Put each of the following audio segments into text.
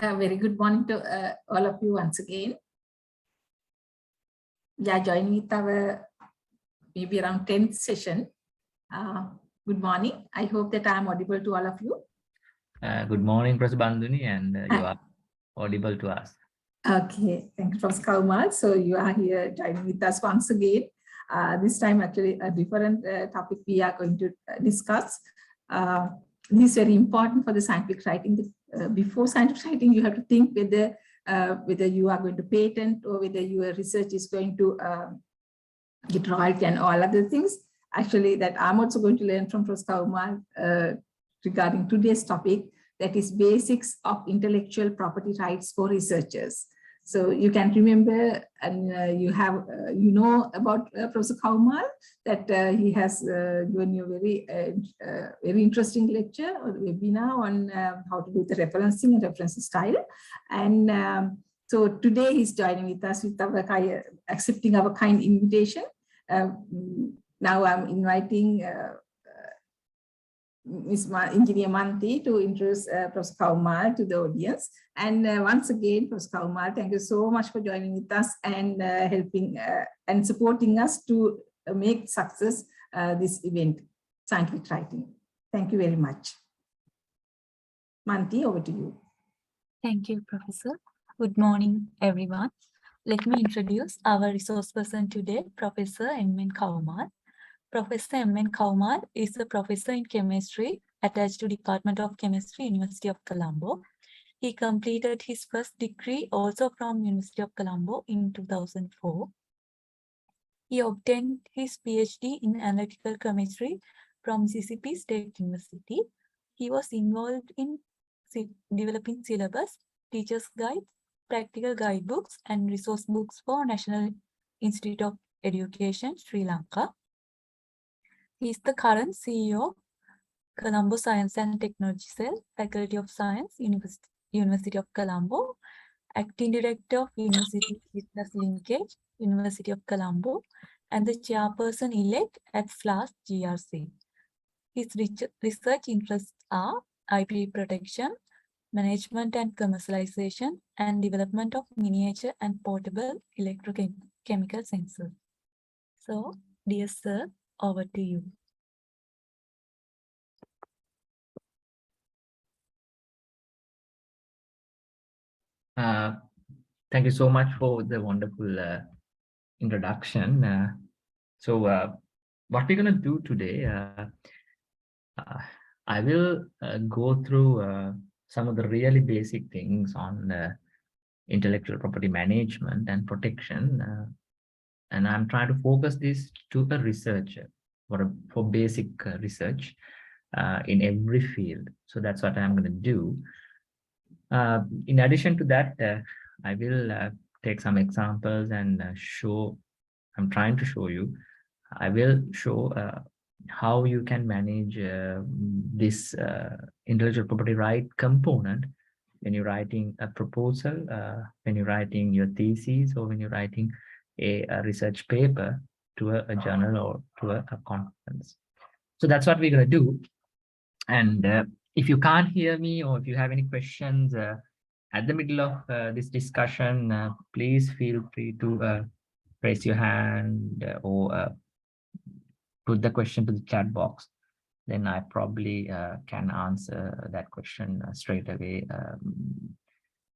A very good morning to all of you once again. Yeah, joining with our maybe around 10th session. Good morning. I hope that I am audible to all of you. Good morning, Professor Banduni, and you are audible to us. Okay, thank you, Professor Kaumal. So you are here joining with us once again. This time actually a different topic we are going to discuss. This is very important for the scientific writing. Before scientific writing, you have to think whether you are going to patent or whether your research is going to get royalty and all other things. Actually, that I'm also going to learn from Professor Kaumal regarding today's topic, that is basics of intellectual property rights for researchers. So you can remember, and you have, you know about Professor Kaumal, that he has given you a very interesting lecture or webinar on how to do the referencing and reference style. And so today he's joining with us with our accepting our kind invitation. Now I'm inviting Engineer Manti to introduce Professor Kaumal to the audience. And once again, Professor Kaumal, thank you so much for joining with us and helping and supporting us to make success this event, scientific writing. Thank you very much. Manti, over to you. Thank you, Professor. Good morning, everyone. Let me introduce our resource person today, Professor M.N. Kaumal. Professor M.N. Kaumal is a professor in chemistry attached to Department of Chemistry, University of Colombo. He completed his first degree also from University of Colombo in 2004. He obtained his PhD in analytical chemistry from Mississippi State University. He was involved in developing syllabus, teacher's guides, practical guidebooks, and resource books for National Institute of Education, Sri Lanka. He is the current CEO of Colombo Science and Technology Cell, Faculty of Science, University of Colombo, Acting Director of University Business Linkage, University of Colombo, and the Chairperson-elect at FLAS GRC. His research interests are IP protection, management and commercialization, and development of miniature and portable electrochemical sensors. So, dear sir, over to you. Thank you so much for the wonderful introduction. So what we're going to do today, I will go through some of the really basic things on intellectual property management and protection. And I'm trying to focus this to a researcher for basic research in every field. So that's what I'm going to do. In addition to that, I will take some examples and I'm trying to show you, I will show how you can manage this intellectual property right component when you're writing a proposal, when you're writing your thesis, or when you're writing a research paper to a journal or to a conference. So that's what we're going to do. And if you can't hear me, or if you have any questions at the middle of this discussion, please feel free to raise your hand or put the question to the chat box. Then I probably can answer that question straight away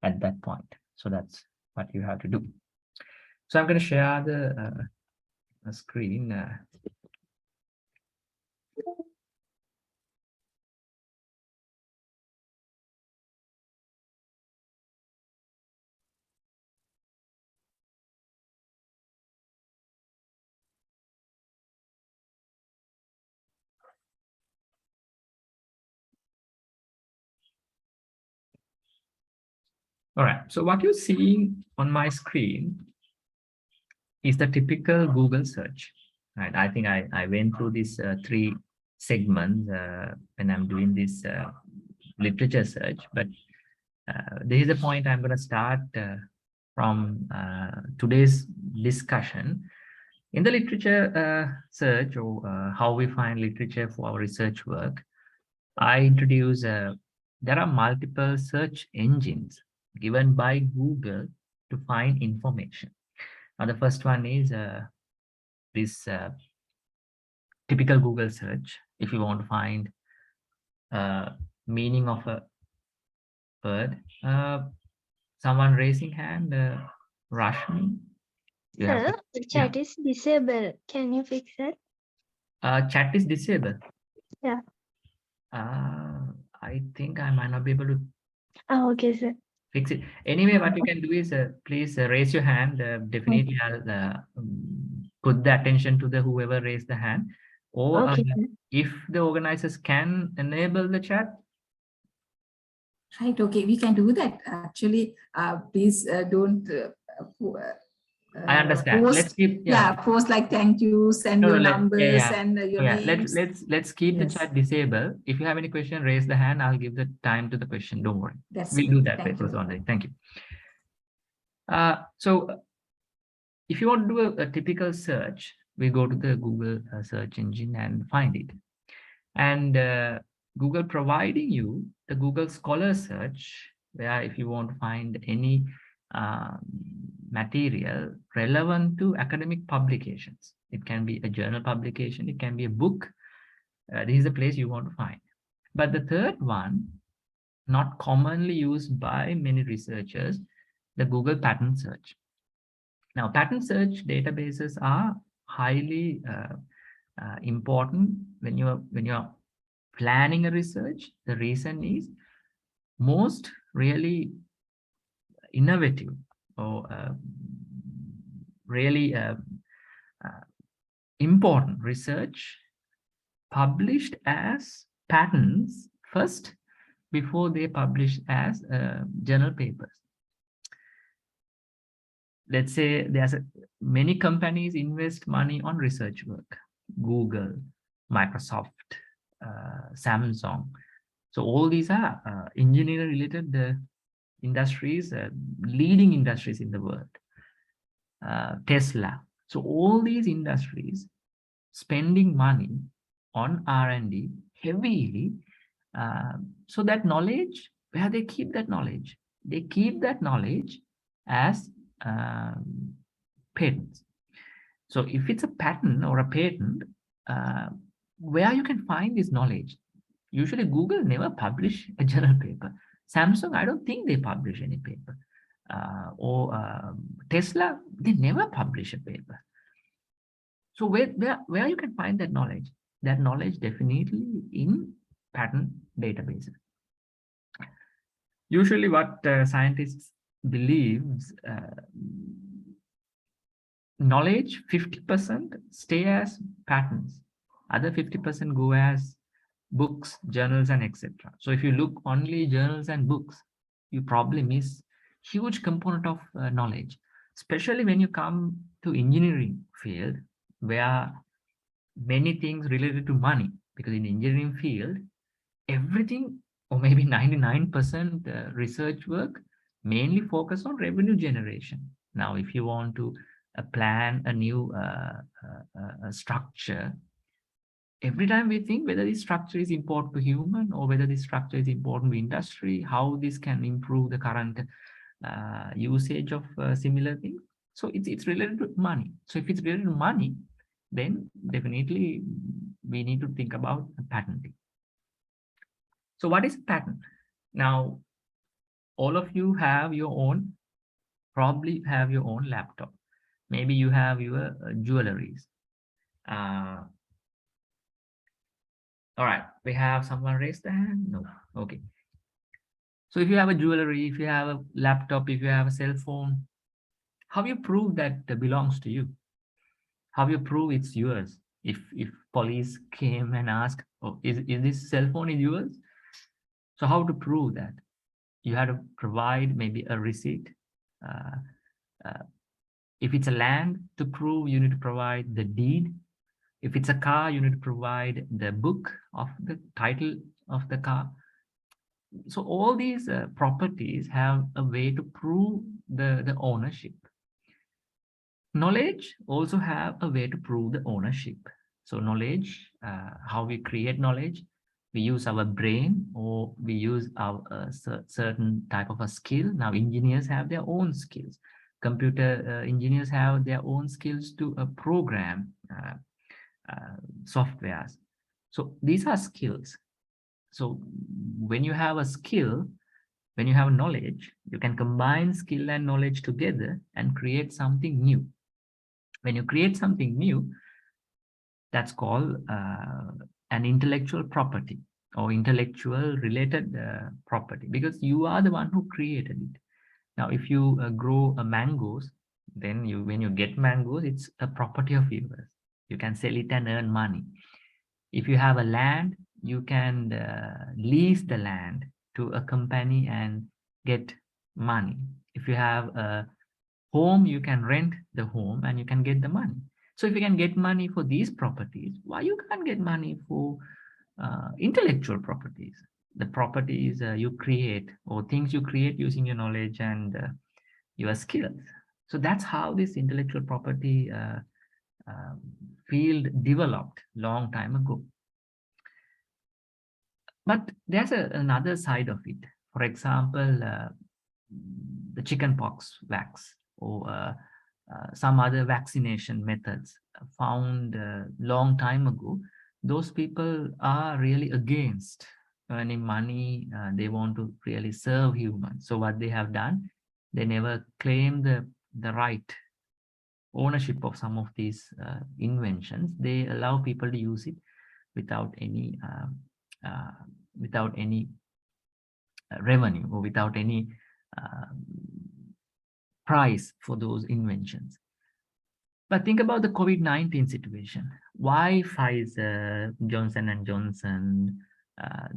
at that point. So that's what you have to do. So I'm going to share the screen. All right, so what you're seeing on my screen is the typical Google search, right? I think I went through these three segments when I'm doing this literature search, but this is the point I'm going to start from today's discussion. In the literature search, or how we find literature for our research work, I introduce there are multiple search engines given by Google to find information. Now, the first one is this typical Google search. If you want to find meaning of a word, someone raising hand, Rashmi. You have Sir, the chat is disabled. Can you fix it? chat is disabled. Yeah. I think I might not be able to Oh, okay, sir. fix it. Anyway, what you can do is please raise your hand. Definitely, I'll put the attention to the whoever raised the hand. Or Okay, sir. if the organizers can enable the chat. Right, okay, we can do that. Actually, please don't I understand. post, Let's keep post like thank you, send No, your no, numbers and your names. Let's keep the Yes. chat disabled. If you have any question, raise the hand. I'll give the time to the question. Don't worry. We'll do that. Thank you. Thank you. So if you want to do a typical search, we go to the Google search engine and find it. And Google providing you the Google Scholar search, where if you want to find any material relevant to academic publications, it can be a journal publication, it can be a book. This is the place you want to find. But the third one, not commonly used by many researchers, the Google pattern search. Now, pattern search databases are highly important when you're planning a research. The reason is most really innovative or really important research published as patents first before they publish as journal papers. Let's say many companies invest money on research work, Google, Microsoft, Samsung. So all these are engineering related industries, leading industries in the world, Tesla. So all these industries spending money on R&D heavily, so that knowledge, where they keep that knowledge? They keep that knowledge as patents. So if it's a patent or a patent, where you can find this knowledge? Usually Google never publish a journal paper. Samsung, I don't think they publish any paper. Or Tesla, they never publish a paper. So where you can find that knowledge? That knowledge definitely in patent databases. Usually what scientists believes, knowledge 50% stay as patents, other 50% go as books, journals, and etc. So if you look only journals and books, you probably miss huge component of knowledge, especially when you come to engineering field, where many things related to money, because in engineering field, everything or maybe 99% research work mainly focus on revenue generation. Now, if you want to plan a new structure, every time we think whether this structure is important to human or whether this structure is important to industry, how this can improve the current usage of similar things. So it's related to money. So if it's related to money, then definitely we need to think about patenting. So what is a patent? Now, all of you have your own, probably have your own laptop. Maybe you have your jewelries. All right, we have someone raise the hand? No, okay. So if you have a jewelry, if you have a laptop, if you have a cell phone, how you prove that belongs to you? How you prove it's yours? If police came and asked, oh, is this cell phone is yours? So how to prove that? You have to provide maybe a receipt. If it's a land, to prove, you need to provide the deed. If it's a car, you need to provide the book of the title of the car. So all these properties have a way to prove the ownership. Knowledge also have a way to prove the ownership. So knowledge, how we create knowledge, we use our brain, or we use our certain type of a skill. Now engineers have their own skills. Computer engineers have their own skills to program softwares. So these are skills. So when you have a skill, when you have knowledge, you can combine skill and knowledge together and create something new. When you create something new, that's called an intellectual property or intellectual related property, because you are the one who created it. Now, if you grow mangoes, then when you get mangoes, it's a property of yours. You can sell it and earn money. If you have a land, you can lease the land to a company and get money. If you have a home, you can rent the home and you can get the money. So if you can get money for these properties, why you can't get money for intellectual properties? The properties you create, or things you create using your knowledge and your skills. So that's how this intellectual property field developed long time ago. But there's another side of it. For example, the chickenpox vax, or some other vaccination methods found a long time ago. Those people are really against earning money. They want to really serve humans. So what they have done, they never claim the right ownership of some of these inventions. They allow people to use it without any revenue, or without any price for those inventions. But think about the COVID-19 situation. Why Pfizer, Johnson & Johnson,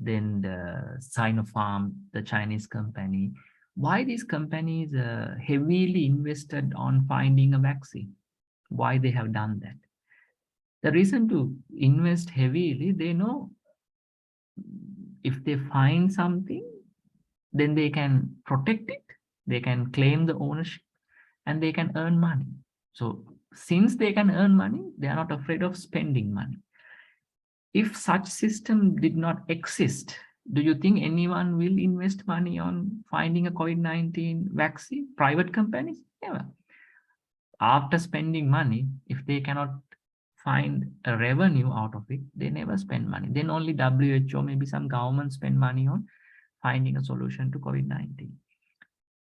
then the Sinopharm, the Chinese company, why these companies heavily invested on finding a vaccine? Why they have done that? The reason to invest heavily, they know if they find something, then they can protect it, they can claim the ownership, and they can earn money. So since they can earn money, they are not afraid of spending money. If such system did not exist, do you think anyone will invest money on finding a COVID-19 vaccine? Private companies? Never. After spending money, if they cannot find a revenue out of it, they never spend money. Then only WHO, maybe some government spend money on finding a solution to COVID-19.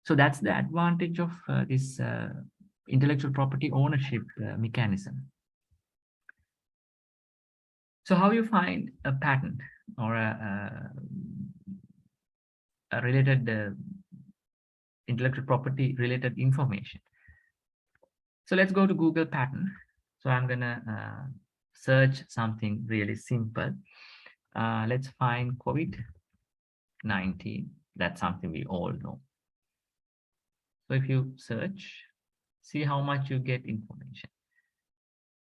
So that's the advantage of this intellectual property ownership mechanism. So how you find a patent or a related intellectual property related information? So let's go to Google patent. So I'm gonna search something really simple. Let's find COVID-19. That's something we all know. So if you search, see how much you get information.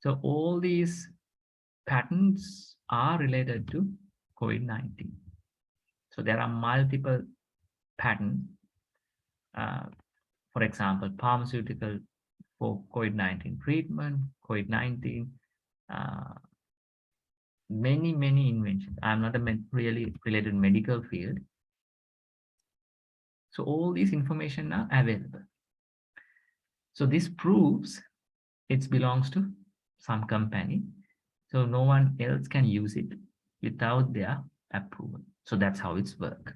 So all these patents are related to COVID-19. So there are multiple patents. For example, pharmaceutical for COVID-19 treatment, COVID-19, many inventions. I'm not really related medical field. So all these information are available. So this proves it belongs to some company. So no one else can use it without their approval. So that's how it's work.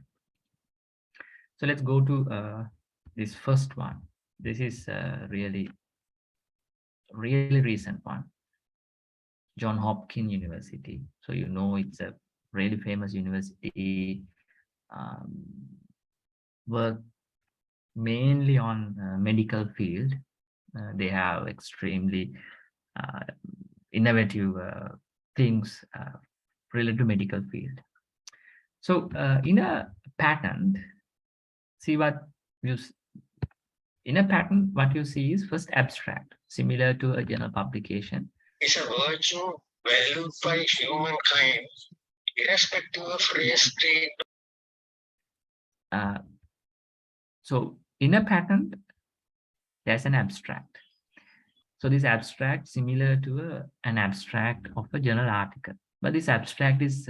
So let's go to this first one. This is really recent one. John Hopkins University. So you know it's a really famous university. Work mainly on medical field. They have extremely innovative things related to medical field. So in a patent, see what you in a patent, what you see is first abstract, similar to a journal publication. Is a virtue valued by humankind, irrespective of race, creed. So in a patent, there's an abstract. So this abstract similar to an abstract of a journal article, but this abstract is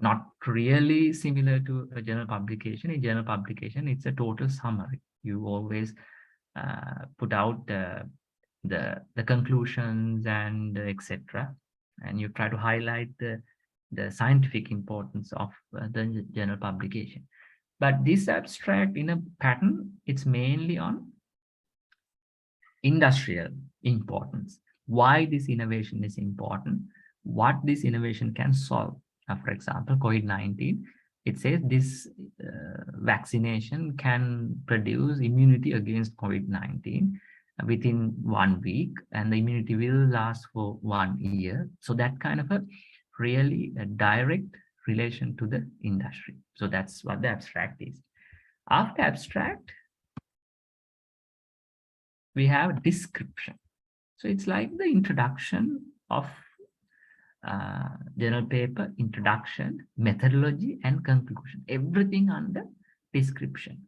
not really similar to a journal publication. In journal publication, it's a total summary. You always put out the conclusions and etc. And you try to highlight the scientific importance of the journal publication. But this abstract in a pattern, it's mainly on industrial importance. Why this innovation is important, what this innovation can solve. For example, COVID-19, it says this vaccination can produce immunity against COVID-19 within 1 week, and the immunity will last for 1 year. So that kind of a really a direct relation to the industry. So that's what the abstract is. After abstract, we have description. So it's like the introduction of journal paper, introduction, methodology, and conclusion. Everything under description.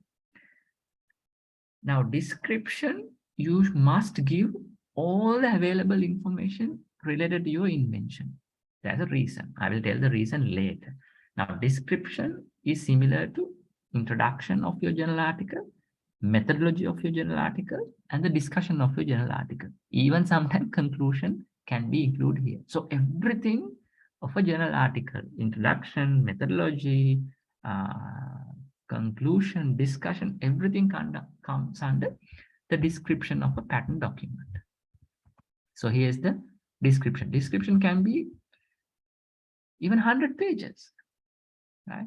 Now, description, you must give all the available information related to your invention. There's a reason. I will tell the reason later. Now, description is similar to introduction of your journal article, methodology of your journal article, and the discussion of your journal article. Even sometimes conclusion can be included here. So everything of a journal article, introduction, methodology, conclusion, discussion, everything comes under the description of a patent document. So here's the description. Description can be even 100 pages, right?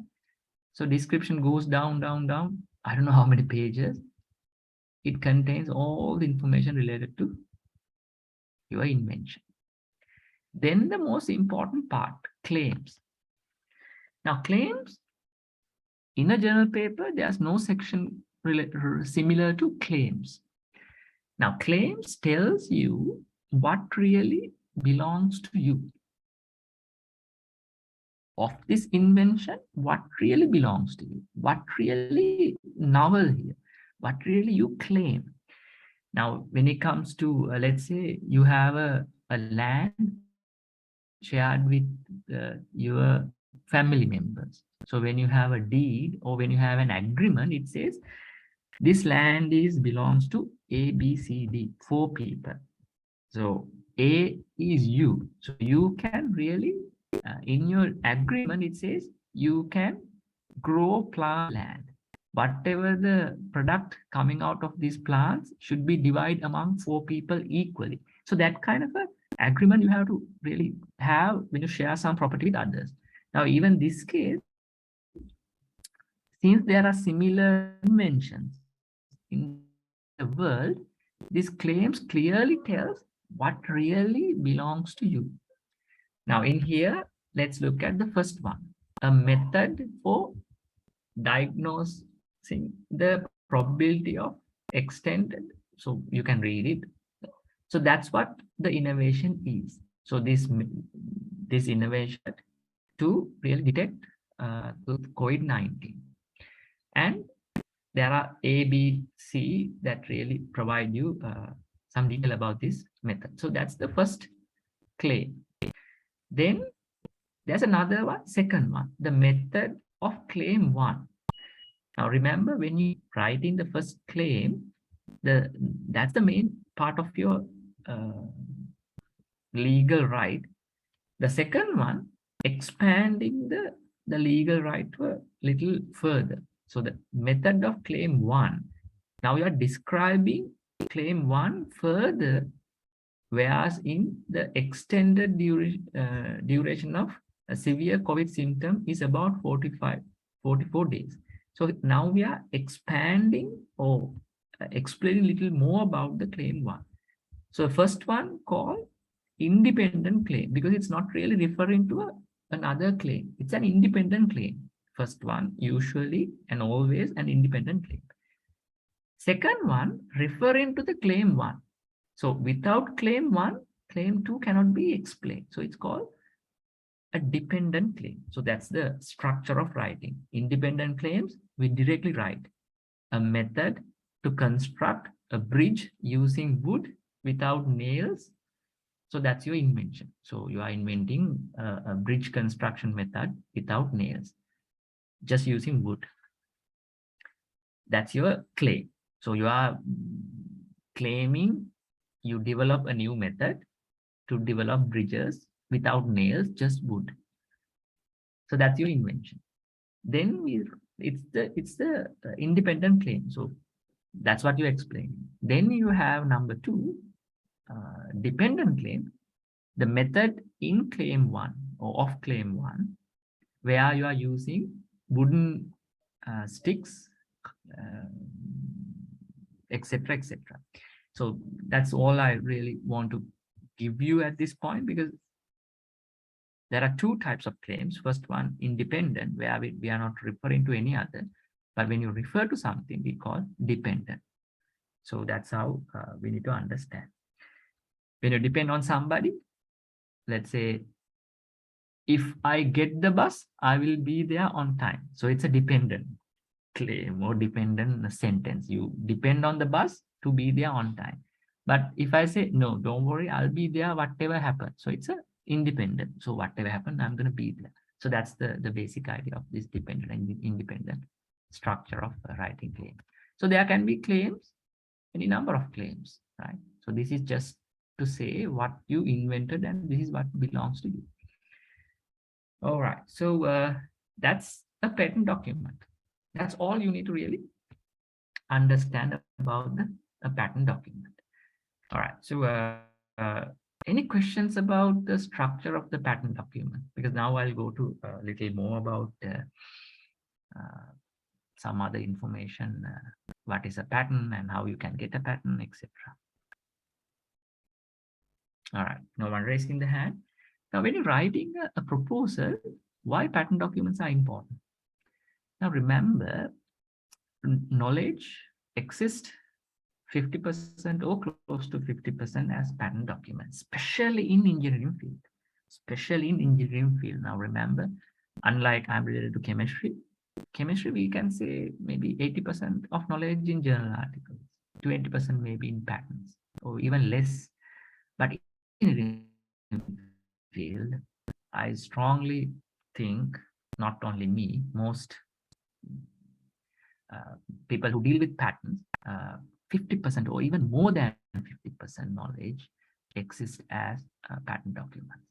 So description goes down, down, down. I don't know how many pages. It contains all the information related to your invention. Then the most important part, claims. Now, claims in a journal paper, there's no section similar to claims. Now, claims tells you what really belongs to you. Of this invention, what really belongs to you, what really novel here, what really you claim. Now, when it comes to, let's say you have a land shared with your family members. So when you have a deed or when you have an agreement, it says this land belongs to A, B, C, D, 4 people. So A is you. So you can really, in your agreement, it says you can grow plant land. Whatever the product coming out of these plants should be divided among 4 people equally. So that kind of a agreement you have to really have when you share some property with others. Now, even this case, since there are similar inventions in the world, these claims clearly tells what really belongs to you. Now, in here, let's look at the first one, a method for diagnosing the probability of extended. So you can read it. So that's what the innovation is. So this innovation to really detect COVID-19. And there are A, B, C that really provide you some detail about this method. So that's the first claim. Then there's another one, second one, the method of claim 1. Now remember, when you write in the first claim, that's the main part of your legal right. The second one, expanding the legal right to a little further. So the method of claim 1, now you are describing claim 1 further, whereas in the extended duration of a severe COVID symptom is about 44 days. So now we are expanding or explaining a little more about the claim 1. So first one called independent claim, because it's not really referring to another claim. It's an independent claim. First one, usually and always an independent claim. Second one, referring to the claim 1. So without claim 1, claim 2 cannot be explained. So it's called a dependent claim. So that's the structure of writing. Independent claims, we directly write a method to construct a bridge using wood without nails So that's your invention. So you are inventing a bridge construction method without nails, just using wood. That's your claim. So you are claiming you develop a new method to develop bridges without nails, just wood. So that's your invention. Then it's the independent claim. So that's what you explain. Then you have number 2, dependent claim, the method in claim 1 or of claim 1, where you are using wooden sticks, etc., etc. So that's all I really want to give you at this point, because there are 2 types of claims. First one, independent, where we are not referring to any other, but when you refer to something, we call dependent. So that's how we need to understand. When you depend on somebody, let's say, if I get the bus, I will be there on time. So it's a dependent claim or dependent sentence. You depend on the bus to be there on time. But if I say, no, don't worry, I'll be there whatever happens. So it's a independent. So whatever happens, I'm going to be there. So that's the basic idea of this dependent and independent structure of writing claim. So there can be claims, any number of claims, right? So this is just to say what you invented and this is what belongs to you. All right, so that's a patent document. That's all you need to really understand about a patent document. All right, so any questions about the structure of the patent document? Because now I'll go to a little more about some other information, what is a patent and how you can get a patent, etc. All right, no one raising the hand. Now, when you're writing a proposal, why patent documents are important? Now, remember, knowledge exists 50% or close to 50% as patent documents, especially in engineering field. Especially in engineering field. Now, remember, unlike I'm related to chemistry, we can say maybe 80% of knowledge in journal articles, 20% maybe in patents, or even less. But in engineering field, I strongly think, not only me, most people who deal with patents, 50% or even more than 50% knowledge exists as patent documents.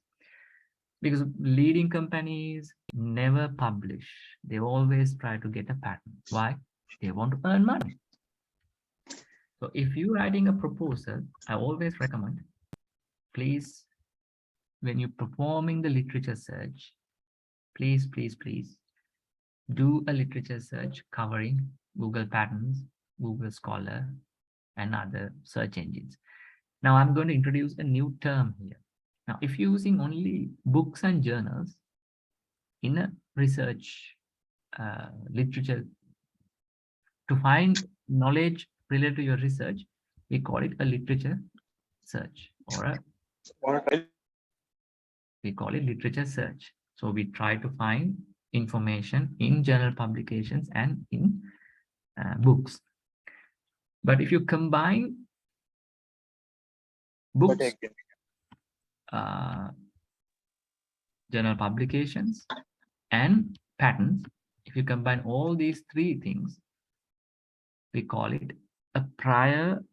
Because leading companies never publish. They always try to get a patent. Why? They want to earn money. So if you're writing a proposal, I always recommend, please, when you're performing the literature search, please do a literature search covering Google Patents, Google Scholar, and other search engines. Now I'm going to introduce a new term here. Now, if you're using only books and journals in a research literature to find knowledge related to your research, we call it a literature search, or we call it literature search. So we try to find information in journal publications and in books. But if you combine books, journal publications, and patents, if you combine all these 3 things, we call it a prior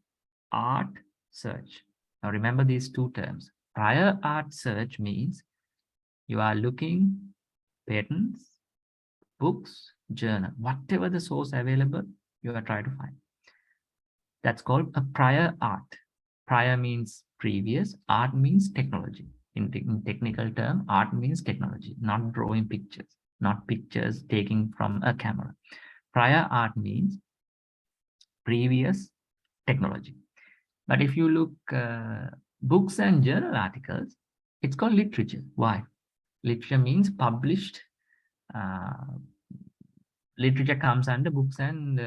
art search. Now remember these 2 terms. Prior art search means you are looking patents, books, journal, whatever the source available, you are trying to find. That's called a prior art. Prior means previous, art means technology. In technical term, art means technology, not drawing pictures, not pictures taken from a camera. Prior art means previous technology. But if you look books and journal articles, it's called literature. Why? Literature means published. Literature comes under books and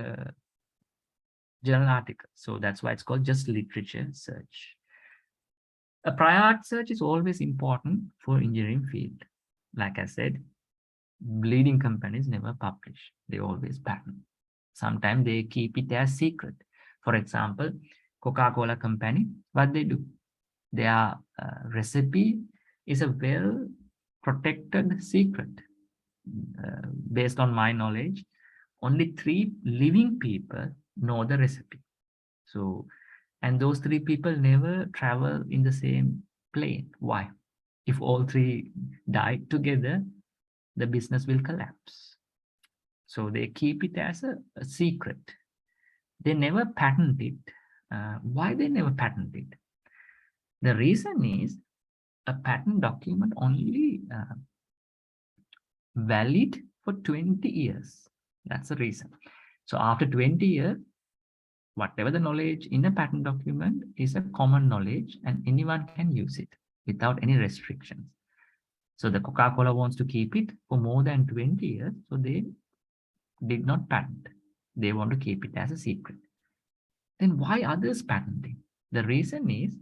journal articles. So that's why it's called just literature search. A prior art search is always important for engineering field. Like I said, leading companies never publish. They always patent. Sometimes they keep it as secret. For example, Coca-Cola company, what they do? their recipe is a well protected secret. Based on my knowledge, only 3 living people know the recipe. So, and those 3 people never travel in the same plane. Why? If all 3 die together, the business will collapse. So they keep it as a secret. They never patent it. Why they never patent it? The reason is a patent document only valid for 20 years. That's the reason. So after 20 years, whatever the knowledge in a patent document is a common knowledge and anyone can use it without any restrictions. So the Coca-Cola wants to keep it for more than 20 years. So they did not patent. They want to keep it as a secret. Then why others patenting? The reason is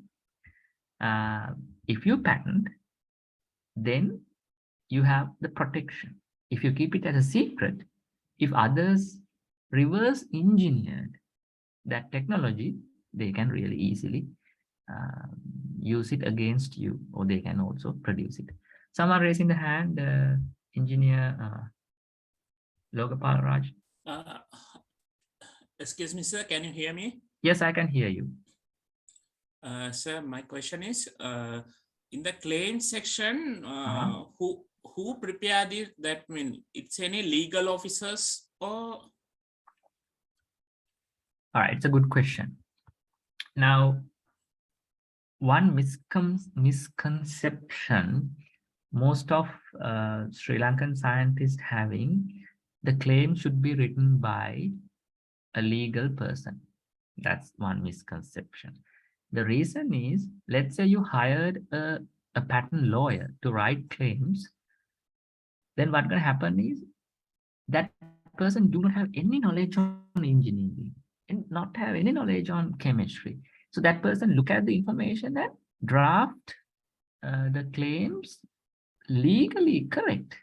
if you patent, then you have the protection. If you keep it as a secret, if others reverse engineered that technology, they can really easily use it against you, or they can also produce it. Some are raising the hand, engineer Lokapal Raj. Excuse me, sir, can you hear me? Yes, I can hear you. Sir, my question is, in the claim section, who prepared it? That mean it's any legal officers or? All right, it's a good question. Now, one misconception most of Sri Lankan scientists having, the claim should be written by a legal person. That's one misconception. The reason is, let's say you hired a patent lawyer to write claims, then what's going to happen is that person do not have any knowledge on engineering and not have any knowledge on chemistry. So that person look at the information and draft the claims legally correct,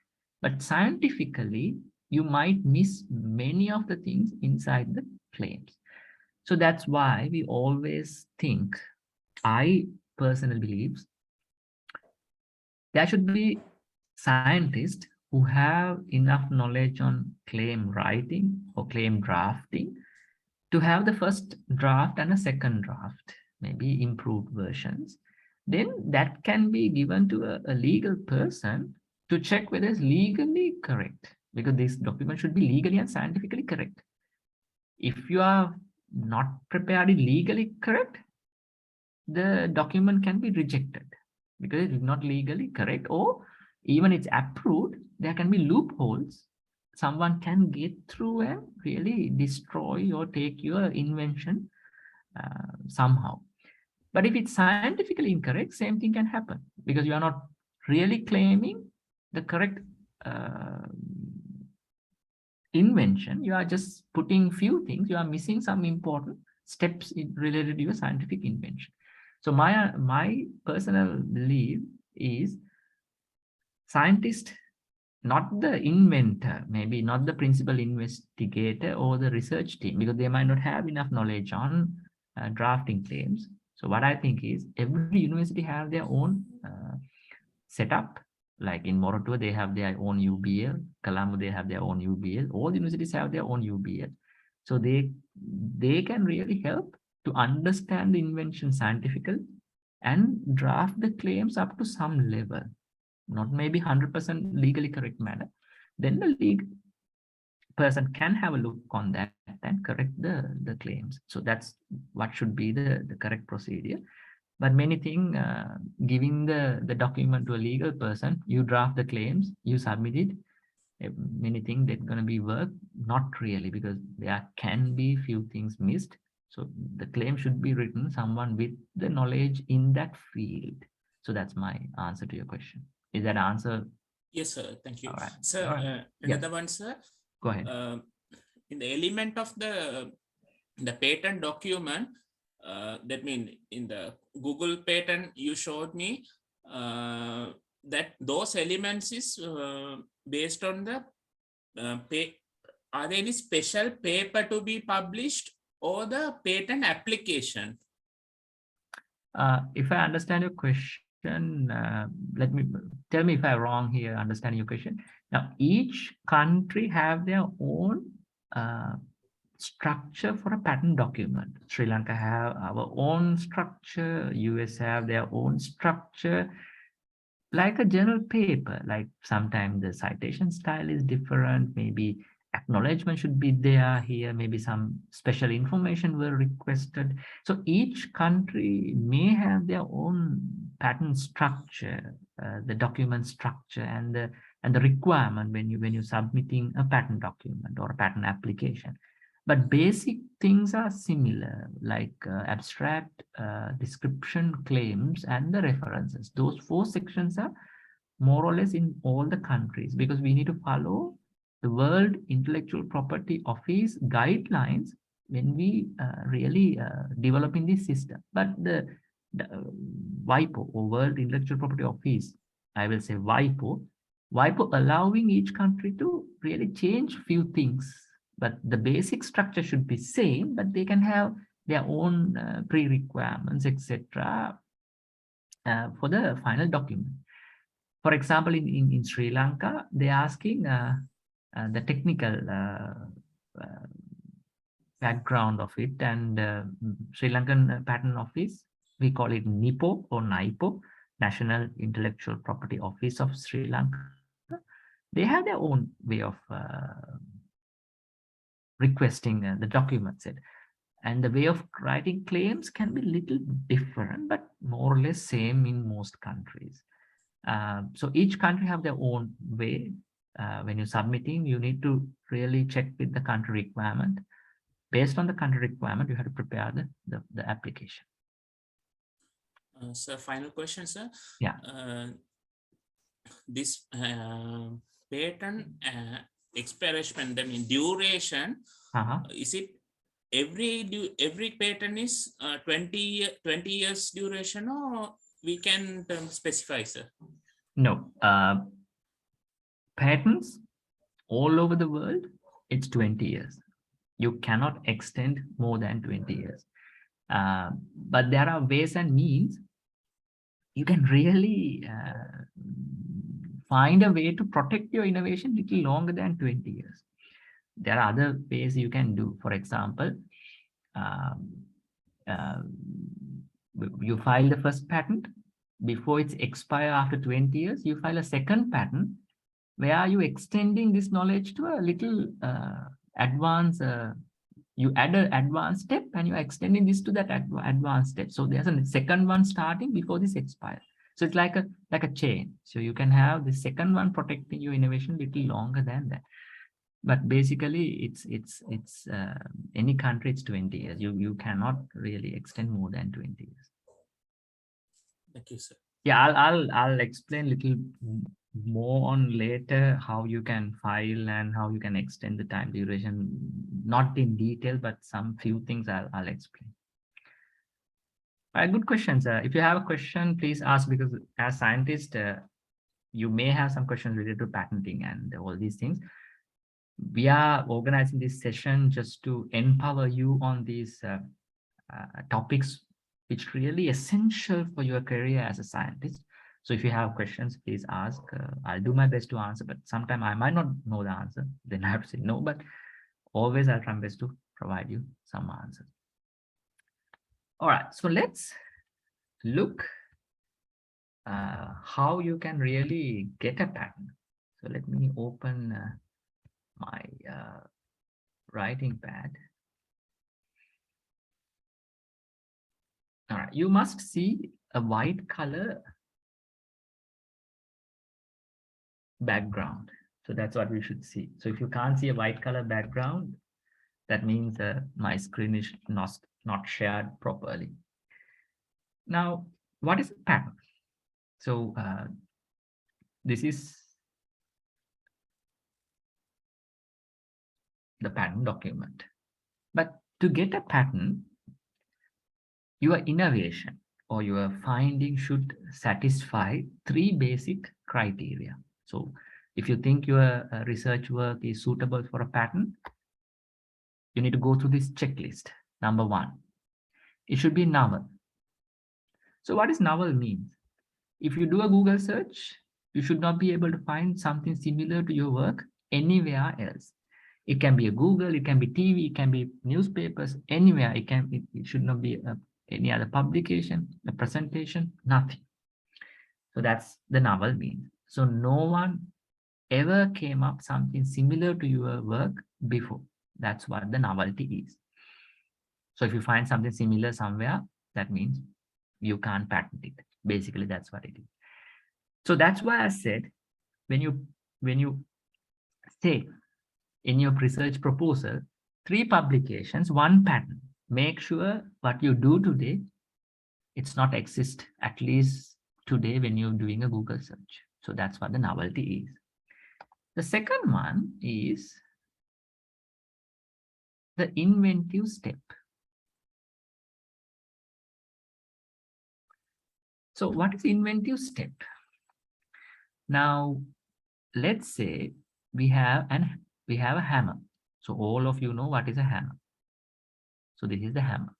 but scientifically you might miss many of the things inside the claims. So that's why we always think, I personally believe, there should be scientists who have enough knowledge on claim writing or claim drafting to have the first draft and a second draft, maybe improved versions. Then that can be given to a legal person to check whether it's legally correct, because this document should be legally and scientifically correct. If you are not prepared legally correct, the document can be rejected because it is not legally correct, or even it's approved, there can be loopholes. Someone can get through and really destroy or take your invention somehow. But if it's scientifically incorrect, same thing can happen because you are not really claiming the correct invention. You are just putting few things. You are missing some important steps related to your scientific invention. So my personal belief is, scientist, not the inventor, maybe not the principal investigator or the research team, because they might not have enough knowledge on drafting claims. So what I think is, every university have their own setup. Like in Moratuwa, they have their own UBL. Colombo, they have their own UBL. All universities have their own UBL. So they can really help to understand the invention scientifically and draft the claims up to some level, not maybe 100% legally correct manner. Then the legal person can have a look on that and correct the claims. So that's what should be the correct procedure. But many things, giving the document to a legal person, you draft the claims, you submit it, many things that's going to be work, not really, because there can be few things missed. So the claim should be written someone with the knowledge in that field. So that's my answer to your question. Is that answer? Yes, sir. Thank you. All right. Sir, All right. another one, sir. Go ahead. In the element of the patent document, that means in the Google patent you showed me that those elements is based on the are there any special paper to be published or the patent application? If I understand your question, tell me if I'm wrong here, understanding your question. Now, each country have their own structure for a patent document. Sri Lanka have our own structure, US have their own structure, like a journal paper. Like sometimes the citation style is different, maybe acknowledgement should be there here, maybe some special information were requested. So each country may have their own patent structure, the document structure and the requirement when you submitting a patent document or a patent application. But basic things are similar, like abstract, description, claims, and the references. Those 4 sections are more or less in all the countries, because we need to follow the World Intellectual Property Office guidelines when we really developing this system. But the WIPO, or World Intellectual Property Office, I will say WIPO allowing each country to really change few things. But the basic structure should be same, but they can have their own pre-requirements, etc. For the final document. For example, in Sri Lanka, they're asking the technical background of it, and Sri Lankan Patent Office, we call it NIPO or NIPO, National Intellectual Property Office of Sri Lanka. They have their own way of requesting the document set, and the way of writing claims can be little different, but more or less same in most countries. So each country have their own way. When you're submitting, you need to really check with the country requirement. Based on the country requirement, you have to prepare the application. So final question, sir. Yeah. This patent expiration, I mean duration, is it every patent is 20 years duration, or we can specify, sir? No, patents all over the world, it's 20 years. You cannot extend more than 20 years. But there are ways and means you can really find a way to protect your innovation a little longer than 20 years. There are other ways you can do. For example, you file the first patent. Before it's expire after 20 years, you file a second patent where you extending this knowledge to a little advanced, you add an advanced step and you're extending this to that advanced step. So there's a second one starting before this expires. So it's like a chain. So you can have the second one protecting your innovation a little longer than that. But basically, it's any country, it's 20 years. You cannot really extend more than 20 years. Thank you, sir. Yeah, I'll explain a little more on later how you can file and how you can extend the time duration, not in detail, but some few things I'll explain. All right, good questions. If you have a question, please ask, because as scientists, you may have some questions related to patenting and all these things. We are organizing this session just to empower you on these topics, which are really essential for your career as a scientist. So if you have questions, please ask. I'll do my best to answer, but sometimes I might not know the answer. Then I have to say no, but always I'll try my best to provide you some answers. All right, so let's look how you can really get a patent. So let me open my writing pad. All right, you must see a white color background. So that's what we should see. So if you can't see a white color background, that means my screen is not shared properly. Now, what is a patent? So this is the patent document. But to get a patent, your innovation or your finding should satisfy 3 basic criteria. So if you think your research work is suitable for a patent, you need to go through this checklist. Number 1, it should be novel. So what is novel means? If you do a Google search, you should not be able to find something similar to your work anywhere else. It can be a Google, it can be TV, it can be newspapers, anywhere. It should not be any other publication, a presentation, nothing. So that's the novel means. So no one ever came up something similar to your work before. That's what the novelty is. So if you find something similar somewhere, that means you can't patent it. Basically, that's what it is. So that's why I said, when you say in your research proposal, 3 publications, 1 patent, make sure what you do today, it's not exist at least today when you're doing a Google search. So that's what the novelty is. The second one is the inventive step. So what is inventive step? Now, let's say we have a hammer. So all of you know what is a hammer. So this is the hammer.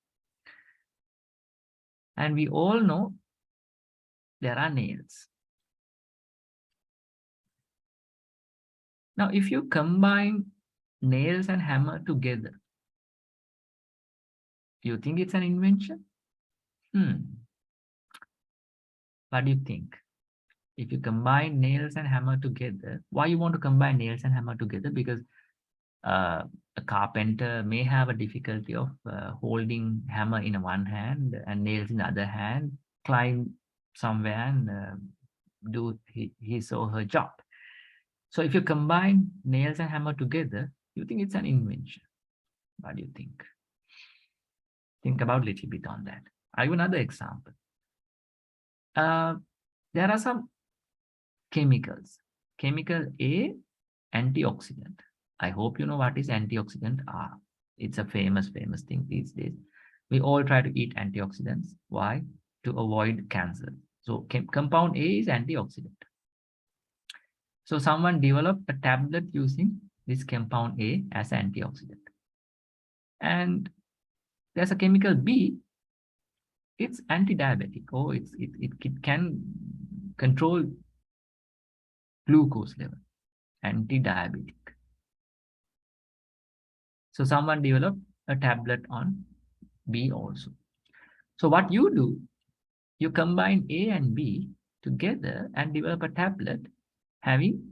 And we all know there are nails. Now, if you combine nails and hammer together, do you think it's an invention? What do you think? If you combine nails and hammer together, why you want to combine nails and hammer together? Because a carpenter may have a difficulty of holding hammer in one hand and nails in the other hand, climb somewhere and do his or her job. So if you combine nails and hammer together, you think it's an invention. What do you think? Think about a little bit on that. I'll give another example. There are some chemicals. Chemical A, antioxidant. I hope you know what is antioxidant are. It's a famous thing these days. We all try to eat antioxidants. Why? To avoid cancer. So compound A is antioxidant. So someone developed a tablet using this compound A as antioxidant. And there's a chemical B, it's anti-diabetic, or it can control glucose level, anti-diabetic. So someone developed a tablet on B also. So what you do, you combine A and B together and develop a tablet having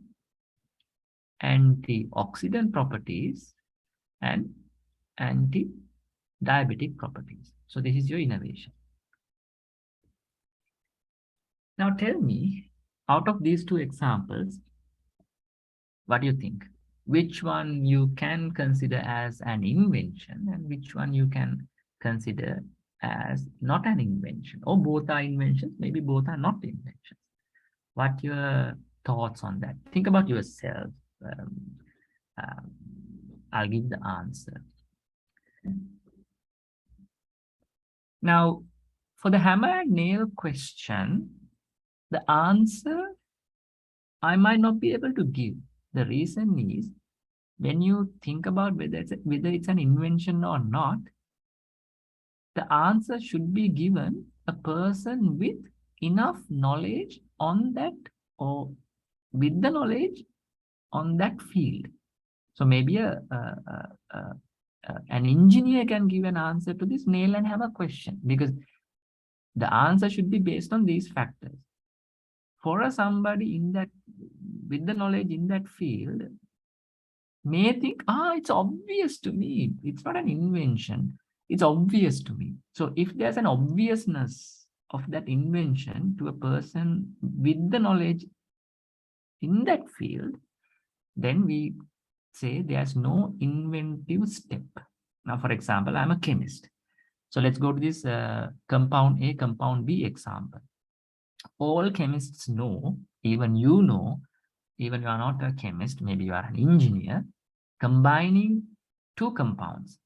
antioxidant properties and anti-diabetic properties. So this is your innovation. Now tell me, out of these 2 examples, what do you think? Which one you can consider as an invention and which one you can consider as not an invention? Or both are inventions, maybe both are not inventions. What your thoughts on that? Think about yourself. I'll give the answer. Now, for the hammer and nail question, the answer I might not be able to give. The reason is, when you think about whether it's an invention or not, the answer should be given a person with enough knowledge on that, or with the knowledge on that field. So maybe an engineer can give an answer to this nail and hammer question, because the answer should be based on these factors. For somebody in that, with the knowledge in that field, may think, it's obvious to me. It's not an invention. It's obvious to me. So if there's an obviousness of that invention to a person with the knowledge in that field, then we say there's no inventive step. Now, for example, I'm a chemist. So let's go to this compound A, compound B example. All chemists know, even you know, even you are not a chemist, maybe you are an engineer, combining 2 compounds,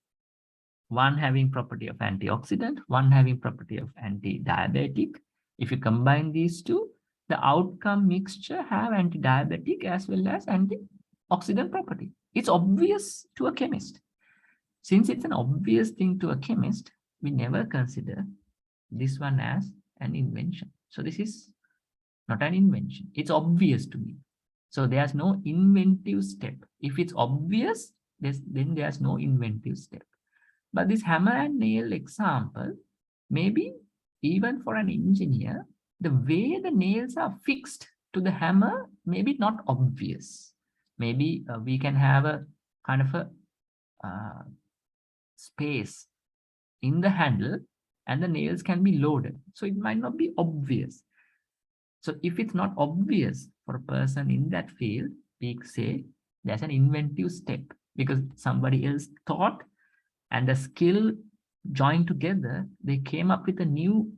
one having property of antioxidant, one having property of anti-diabetic. If you combine these 2, the outcome mixture have anti-diabetic as well as antioxidant property. It's obvious to a chemist. Since it's an obvious thing to a chemist, we never consider this one as an invention. So this is not an invention. It's obvious to me. So there's no inventive step. If it's obvious, then there's no inventive step. But this hammer and nail example, maybe even for an engineer, the way the nails are fixed to the hammer, maybe not obvious. Maybe we can have a kind of a space in the handle and the nails can be loaded. So it might not be obvious. So if it's not obvious for a person in that field, we say there's an inventive step because somebody else thought and the skill joined together, they came up with a new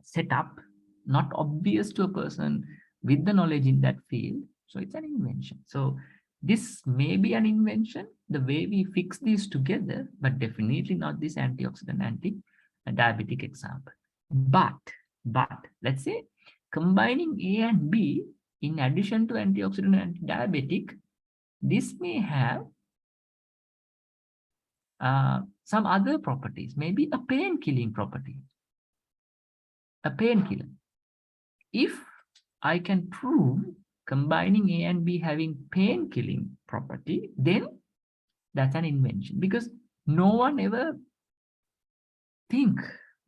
setup, not obvious to a person with the knowledge in that field. So it's an invention. So this may be an invention, the way we fix these together, but definitely not this antioxidant anti-diabetic example. But let's say combining A and B in addition to antioxidant and anti-diabetic, this may have some other properties, maybe a pain-killing property, a painkiller. If I can prove combining A and B having pain-killing property, then that's an invention because no one ever think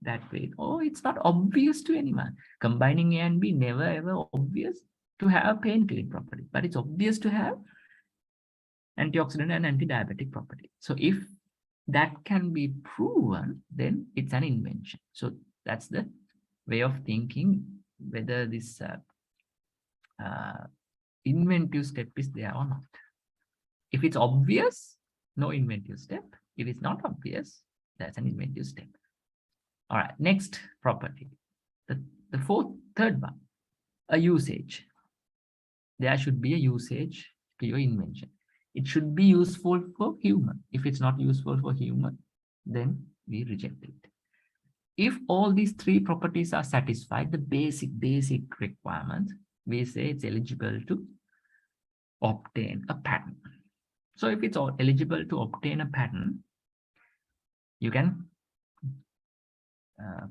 that way. Oh, it's not obvious to anyone. Combining A and B never ever obvious to have pain-killing property, but it's obvious to have antioxidant and anti-diabetic property. So if that can be proven, then it's an invention. So that's the way of thinking whether this inventive step is there or not. If it's obvious, no inventive step. If it's not obvious, that's an inventive step. All right, next property. The third one, a usage. There should be a usage to your invention. It should be useful for human. If it's not useful for human, then we reject it. If all these three properties are satisfied, the basic requirements, we say it's eligible to obtain a patent. So if it's all eligible to obtain a patent, you can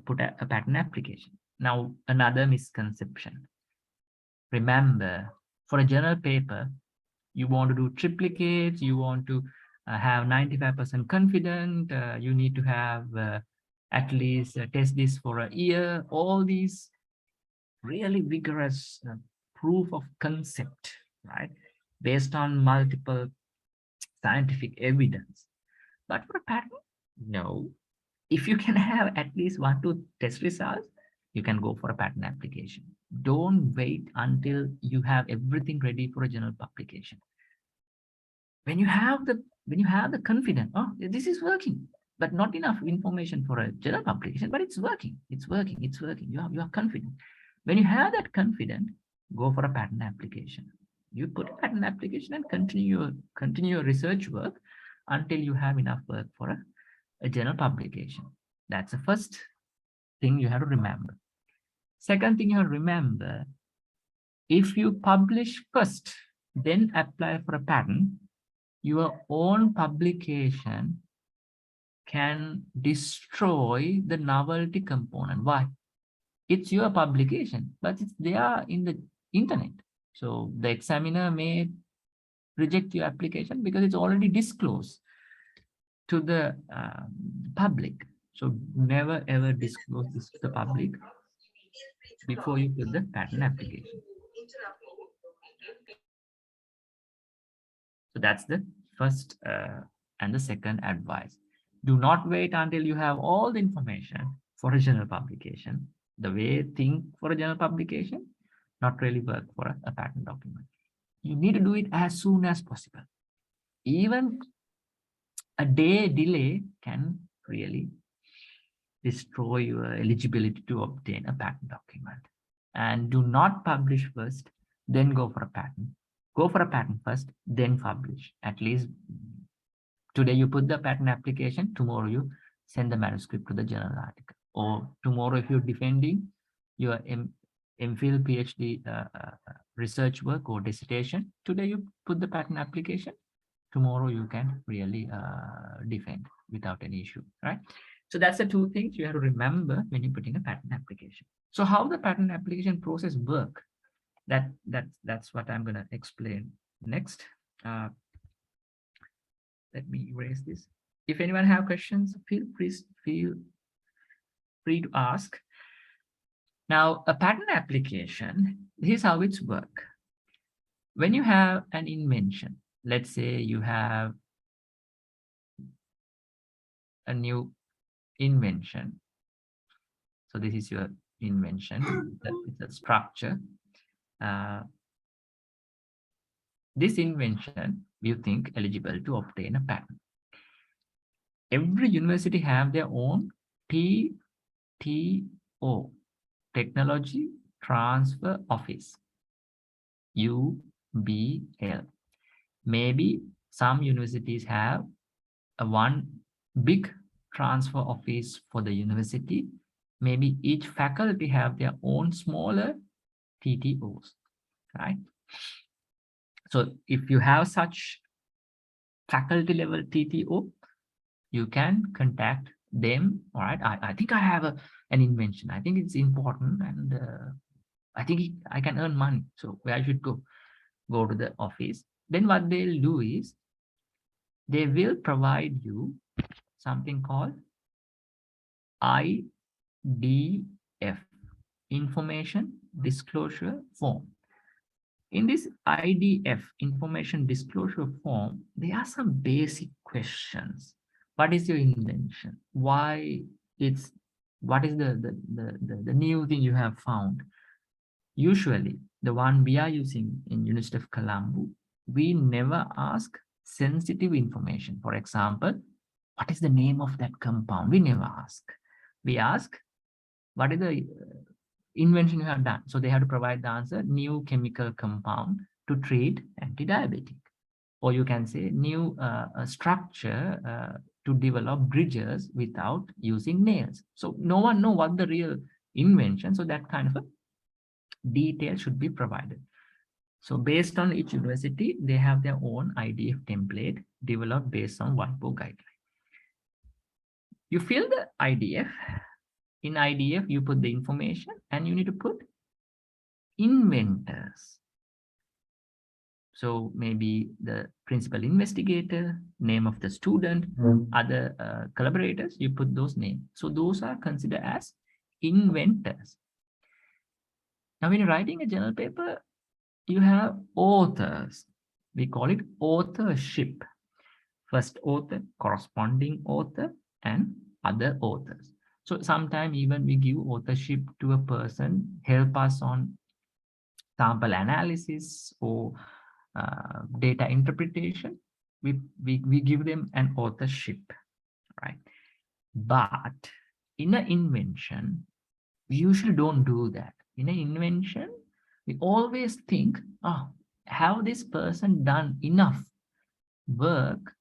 put a patent application. Now, another misconception. Remember, for a journal paper, you want to do triplicates, you want to have 95% confident, you need to have at least test this for a year, all these really vigorous proof of concept, right? Based on multiple scientific evidence. But for a patent, no. If you can have at least 1 to 2 test results, you can go for a patent application. Don't wait until you have everything ready for a journal publication. When you have the confidence, oh, this is working, but not enough information for a journal publication, but it's working. You are confident. When you have that confidence, go for a patent application. You put a patent application and continue your research work until you have enough work for a journal publication. That's the first thing you have to remember. Second thing you have to remember, if you publish first, then apply for a patent, your own publication can destroy the novelty component. Why? It's your publication, but it's there in the internet. So the examiner may reject your application because it's already disclosed to the public. So never ever disclose this to the public before you put the patent application. So that's the first and the second advice. Do not wait until you have all the information for a journal publication. The way think for a journal publication, not really work for a patent document. You need to do it as soon as possible. Even a day delay can really destroy your eligibility to obtain a patent document. And do not publish first, then go for a patent. Go for a patent first, then publish. At least today you put the patent application, tomorrow you send the manuscript to the journal article. Or tomorrow if you're defending your MPhil, PhD research work or dissertation, today you put the patent application, tomorrow you can really defend without any issue, right? So that's the two things you have to remember when you're putting a patent application. So how the patent application process work? That's what I'm going to explain next. Let me erase this. If anyone have questions, feel free to ask. Now, a patent application, here's how it's work. When you have an invention, let's say you have a new invention. So this is your invention. It's a structure. This invention you think eligible to obtain a patent. Every university have their own TTO, Technology Transfer Office, UBL. Maybe some universities have a one big transfer office for the university. Maybe each faculty have their own smaller TTOs, right? So if you have such faculty level TTO, you can contact them. All right, I think I have an invention. I think it's important, and I think I can earn money. So where I should go to the office. Then what they'll do is they will provide you something called IDF, Information Disclosure Form. In this IDF, Information Disclosure Form, there are some basic questions. What is your invention? What is the new thing you have found? Usually, the one we are using in University of Colombo, we never ask sensitive information. For example, what is the name of that compound? We never ask. We ask, what is the invention you have done? So they have to provide the answer, new chemical compound to treat anti-diabetic. Or you can say new structure to develop bridges without using nails. So no one knows what the real invention. So that kind of a detail should be provided. So based on each university, they have their own IDF template developed based on WIPO guideline. You fill the IDF. In IDF, you put the information and you need to put inventors. So maybe the principal investigator, name of the student, other collaborators, you put those names. So those are considered as inventors. Now, when you're writing a journal paper, you have authors. We call it authorship. First author, corresponding author, and other authors. So sometimes even we give authorship to a person, help us on sample analysis or data interpretation. We give them an authorship, right? But in an invention, we usually don't do that. In an invention, we always think, oh, have this person done enough work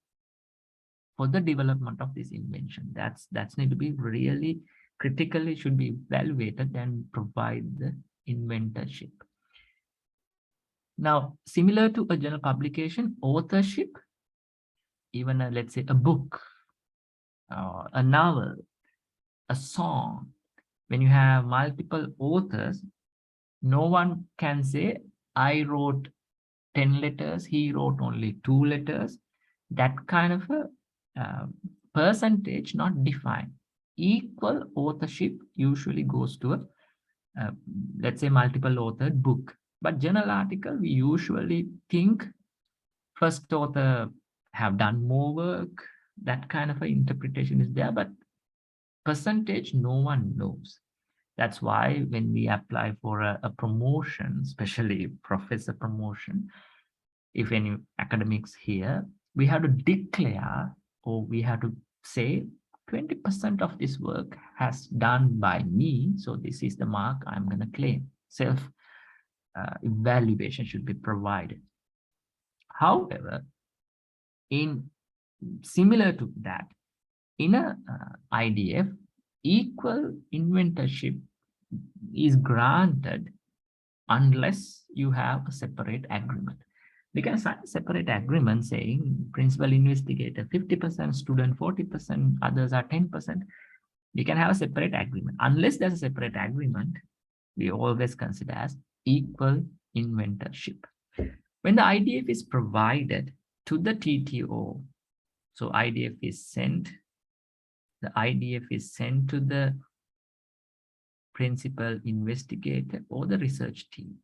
for the development of this invention? That's need to be really critically should be evaluated and provide the inventorship. Now, similar to a journal publication, authorship, even let's say a book, a novel, a song, when you have multiple authors, no one can say, I wrote 10 letters, he wrote only 2 letters. That kind of a percentage not defined. Equal authorship usually goes to a, let's say, multiple authored book. But journal article, we usually think first author have done more work. That kind of an interpretation is there, but percentage, no one knows. That's why when we apply for a promotion, especially professor promotion, if any academics here, we have to declare, or we have to say 20% of this work has done by me. So this is the mark I'm going to claim. Self evaluation should be provided. However, in similar to that, in a IDF, equal inventorship is granted unless you have a separate agreement. We can sign a separate agreement saying principal investigator 50%, student 40%, others are 10%. We can have a separate agreement. Unless there's a separate agreement, we always consider as equal inventorship. When the IDF is provided to the TTO, so IDF is sent, the IDF is sent to the principal investigator or the research team.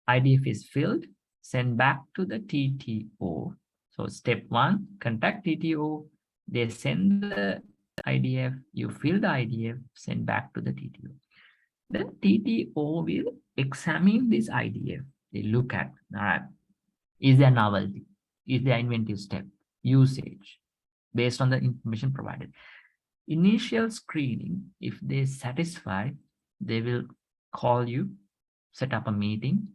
IDF is filled, sent back to the TTO. So step 1, contact TTO, they send the IDF, you fill the IDF, send back to the TTO. Then TTO will examine this IDF. They look at, all right, is there novelty? Is there inventive step? Usage, based on the information provided. Initial screening, if they satisfy, they will call you, set up a meeting.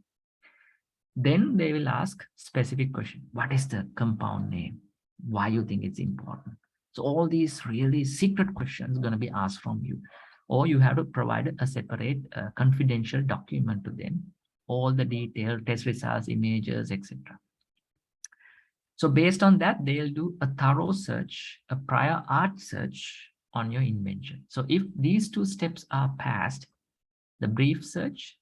Then they will ask specific question. What is the compound name? Why you think it's important? So all these really secret questions are going to be asked from you. Or you have to provide a separate confidential document to them. All the detailed test results, images, etc. So based on that, they'll do a thorough search, a prior art search on your invention. So if these 2 steps are passed, the brief search,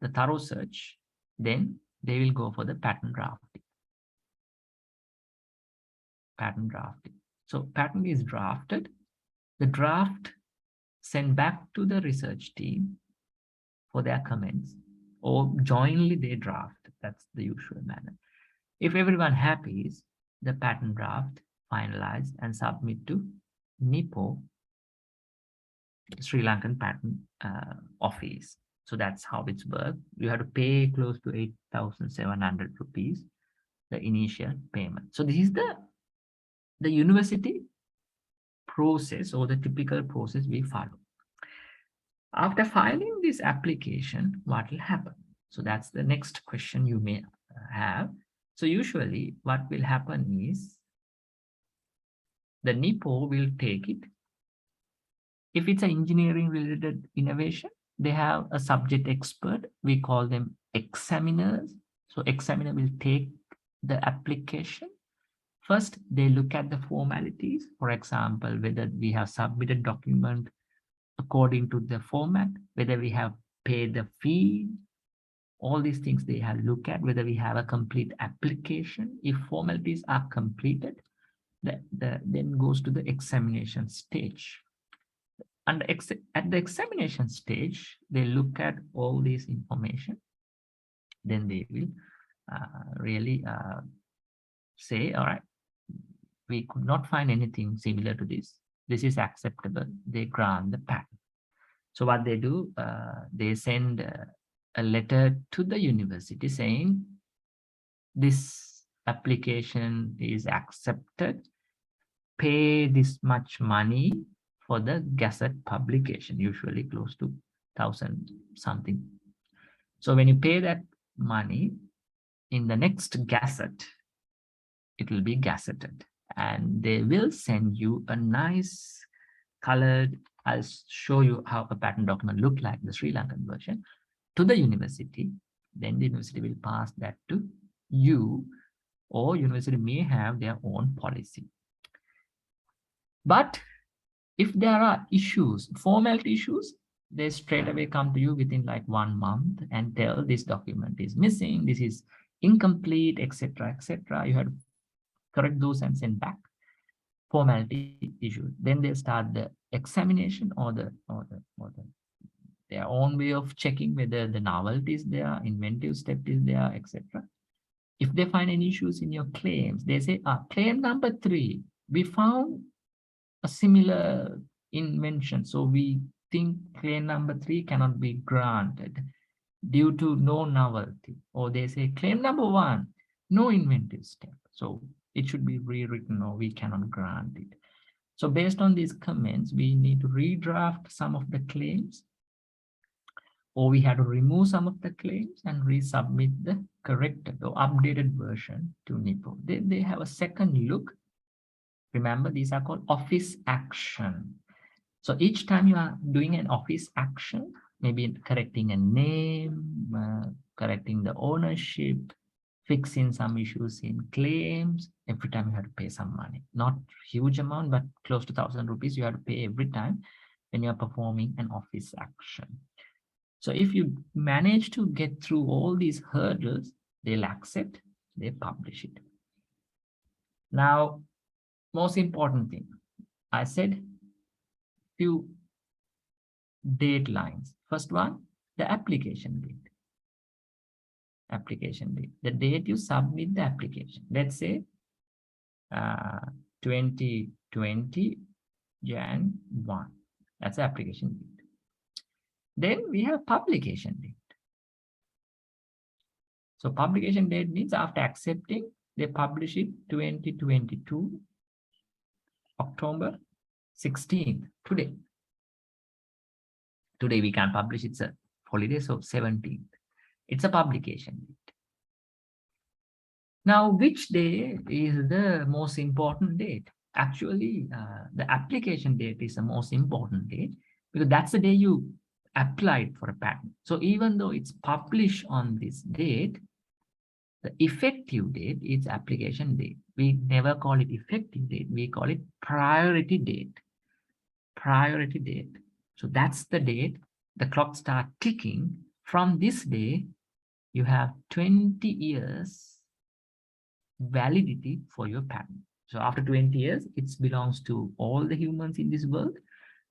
the thorough search, then they will go for the patent drafting. Patent drafting. So patent is drafted. The draft sent back to the research team for their comments, or jointly they draft. That's the usual manner. If everyone happy is, the patent draft finalized and submit to NIPO, Sri Lankan Patent Office. So that's how it's worked. You have to pay close to 8,700 rupees, the initial payment. So this is the university process, or the typical process we follow. After filing this application, what will happen? So that's the next question you may have. So usually what will happen is the NIPO will take it. If it's an engineering related innovation, they have a subject expert. We call them examiners. So examiner will take the application. First, they look at the formalities. For example, whether we have submitted document according to the format, whether we have paid the fee, all these things they have look at, whether we have a complete application. If formalities are completed, then goes to the examination stage. And at the examination stage, they look at all this information. Then they will really say, all right, we could not find anything similar to this. This is acceptable. They grant the patent. So what they do, they send a letter to the university saying, this application is accepted. Pay this much money for the Gazette publication, usually close to 1,000 something. So when you pay that money, in the next Gazette, it will be gazetted, and they will send you a nice colored, I'll show you how a patent document look like, the Sri Lankan version, to the university. Then the university will pass that to you, or university may have their own policy. But if there are issues, formality issues, they straight away come to you within like 1 month and tell this document is missing, this is incomplete, etc., etc. You have to correct those and send back. Formality issues. Then they start the examination or their own way of checking whether the novelty is there, inventive step is there, etc. If they find any issues in your claims, they say, claim number 3, we found a similar invention, so we think claim number 3 cannot be granted due to no novelty. Or they say claim number 1, no inventive step, so it should be rewritten, or we cannot grant it. So based on these comments, we need to redraft some of the claims, or we have to remove some of the claims and resubmit the corrected or updated version to NIPO. They have a second look. Remember, these are called office action. So each time you are doing an office action, maybe correcting a name, correcting the ownership, fixing some issues in claims. Every time you have to pay some money, not huge amount, but close to 1,000 rupees you have to pay every time when you're performing an office action. So if you manage to get through all these hurdles, they'll accept, they publish it. Now, most important thing, I said few deadlines. First one, the application date. Application date, the date you submit the application. Let's say 2020 Jan 1. That's the application date. Then we have publication date. So publication date means after accepting, they publish it 2022 October 16th, today. Today we can publish, it's a holiday, so 17th. It's a publication date. Now, which day is the most important date? Actually, the application date is the most important date because that's the day you applied for a patent. So even though it's published on this date, the effective date is application date. We never call it effective date. We call it priority date. Priority date. So that's the date the clock starts ticking. From this day, you have 20 years validity for your patent. So after 20 years, it belongs to all the humans in this world.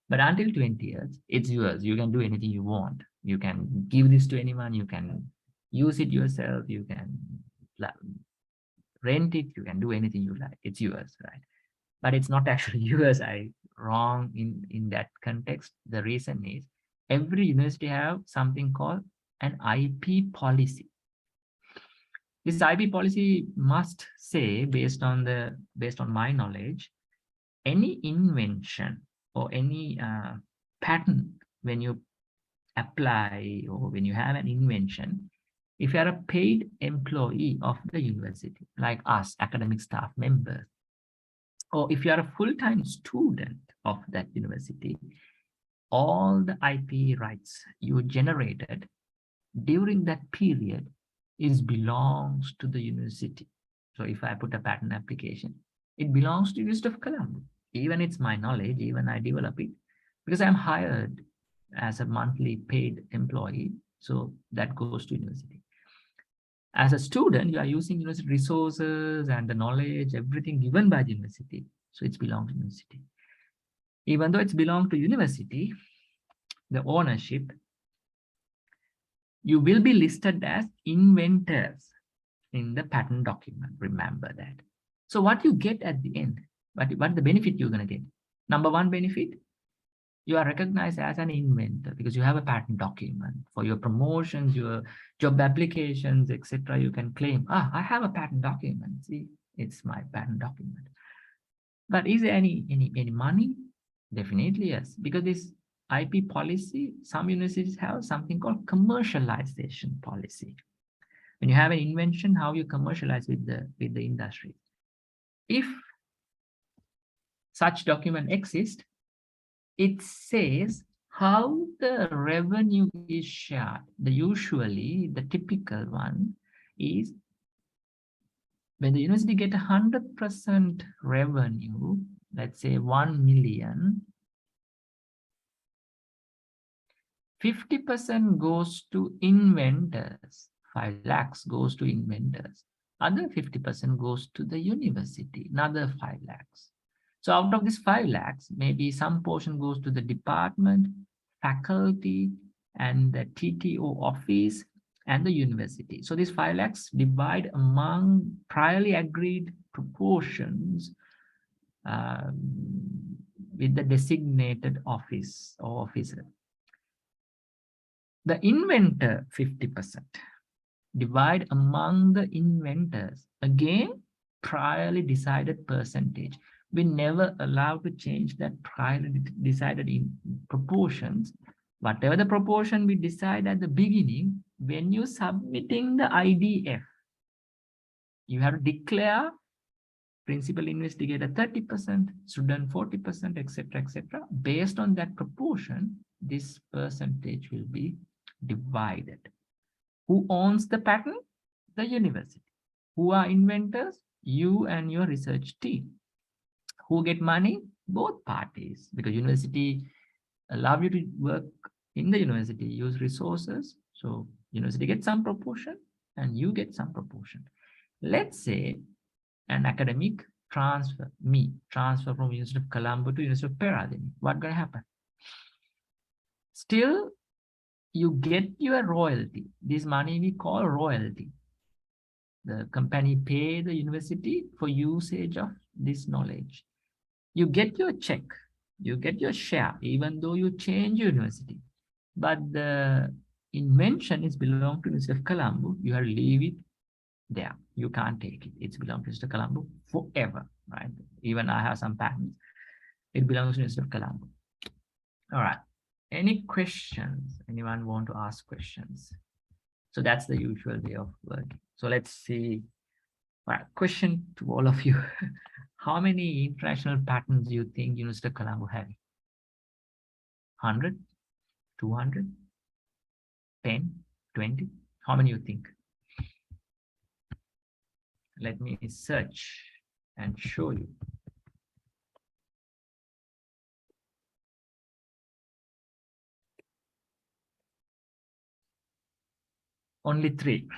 But until 20 years, it's yours. You can do anything you want. You can give this to anyone. You can use it yourself. You can rent it. You can do anything you like. It's yours, right? But it's not actually yours. Wrong in that context. The reason is every university have something called an IP policy. This IP policy must say, based on my knowledge, any invention or any patent, when you apply or when you have an invention, if you are a paid employee of the university, like us, academic staff members, or if you are a full-time student of that university, all the IP rights you generated during that period belongs to the university. So if I put a patent application, it belongs to University of Colombo. Even it's my knowledge, even I develop it, because I'm hired as a monthly paid employee. So that goes to university. As a student, you are using university resources and the knowledge, everything given by the university. So it belongs to university. Even though it's belongs to university, the ownership, you will be listed as inventors in the patent document. Remember that. So what you get at the end, what the benefit you're going to get? Number one benefit, you are recognized as an inventor because you have a patent document for your promotions, your job applications, etc. You can claim, I have a patent document. See, it's my patent document. But is there any money? Definitely yes, because this IP policy, some universities have something called commercialization policy. When you have an invention, how you commercialize with the industry. If such document exists, it says how the revenue is shared. Usually, the typical one is when the university get 100% revenue, let's say 1 million, 50% goes to inventors, 5 lakhs goes to inventors. Other 50% goes to the university, another 5 lakhs. So out of this 5 lakhs, maybe some portion goes to the department, faculty, and the TTO office, and the university. So these 5 lakhs divide among priorly agreed proportions with the designated office or officer. The inventor 50% divide among the inventors. Again, priorly decided percentage. We never allowed to change that priorly decided in proportions. Whatever the proportion we decide at the beginning, when you're submitting the IDF, you have to declare principal investigator 30%, student 40%, etc., etc. Based on that proportion, this percentage will be divided. Who owns the patent? The university. Who are inventors? You and your research team. Who get money? Both parties, because university allow you to work in the university, use resources. So university gets some proportion and you get some proportion. Let's say an academic transfer from University of Colombo to University of Peradeniya. What gonna happen? Still, you get your royalty. This money we call royalty. The company pay the university for usage of this knowledge. You get your check, you get your share, even though you change university. But the invention is belong to University of Colombo. You have to leave it there. You can't take it. It's belongs to University of Colombo forever, right? Even I have some patents. It belongs to University of Colombo. All right. Any questions? Anyone want to ask questions? So that's the usual way of working. So let's see. All right, question to all of you. How many international patents do you think University of Colombo have? 100, 200, 10, 20? How many you think? Let me search and show you. Only 3.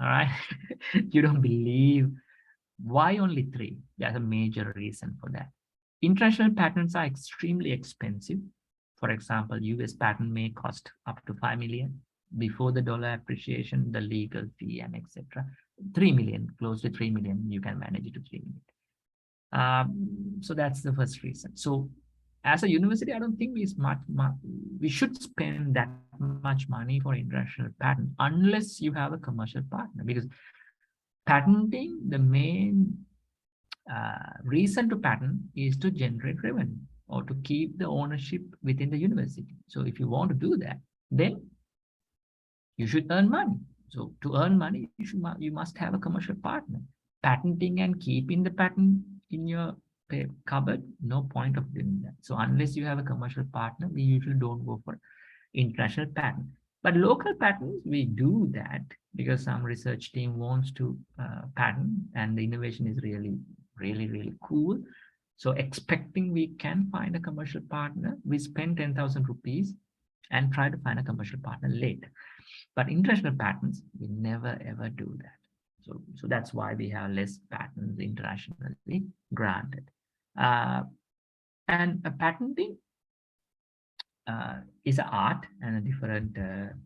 All right. You don't believe. Why only 3? There's a major reason for that. International patents are extremely expensive. For example, US patent may cost up to 5 million. Before the dollar appreciation, the legal fee and etc. 3 million, close to 3 million, you can manage it to 3 million. So that's the first reason. So as a university, I don't think we should spend that much money for international patent unless you have a commercial partner, because patenting, the main reason to patent is to generate revenue or to keep the ownership within the university. So if you want to do that, then you should earn money. So to earn money, you must have a commercial partner. Patenting and keeping the patent in your cupboard, no point of doing that. So unless you have a commercial partner, we usually don't go for international patent. But local patents, we do that because some research team wants to patent and the innovation is really, really cool. So expecting we can find a commercial partner, we spend 10,000 rupees and try to find a commercial partner later. But international patents, we never ever do that. So that's why we have less patents internationally granted. And patenting is an art and a different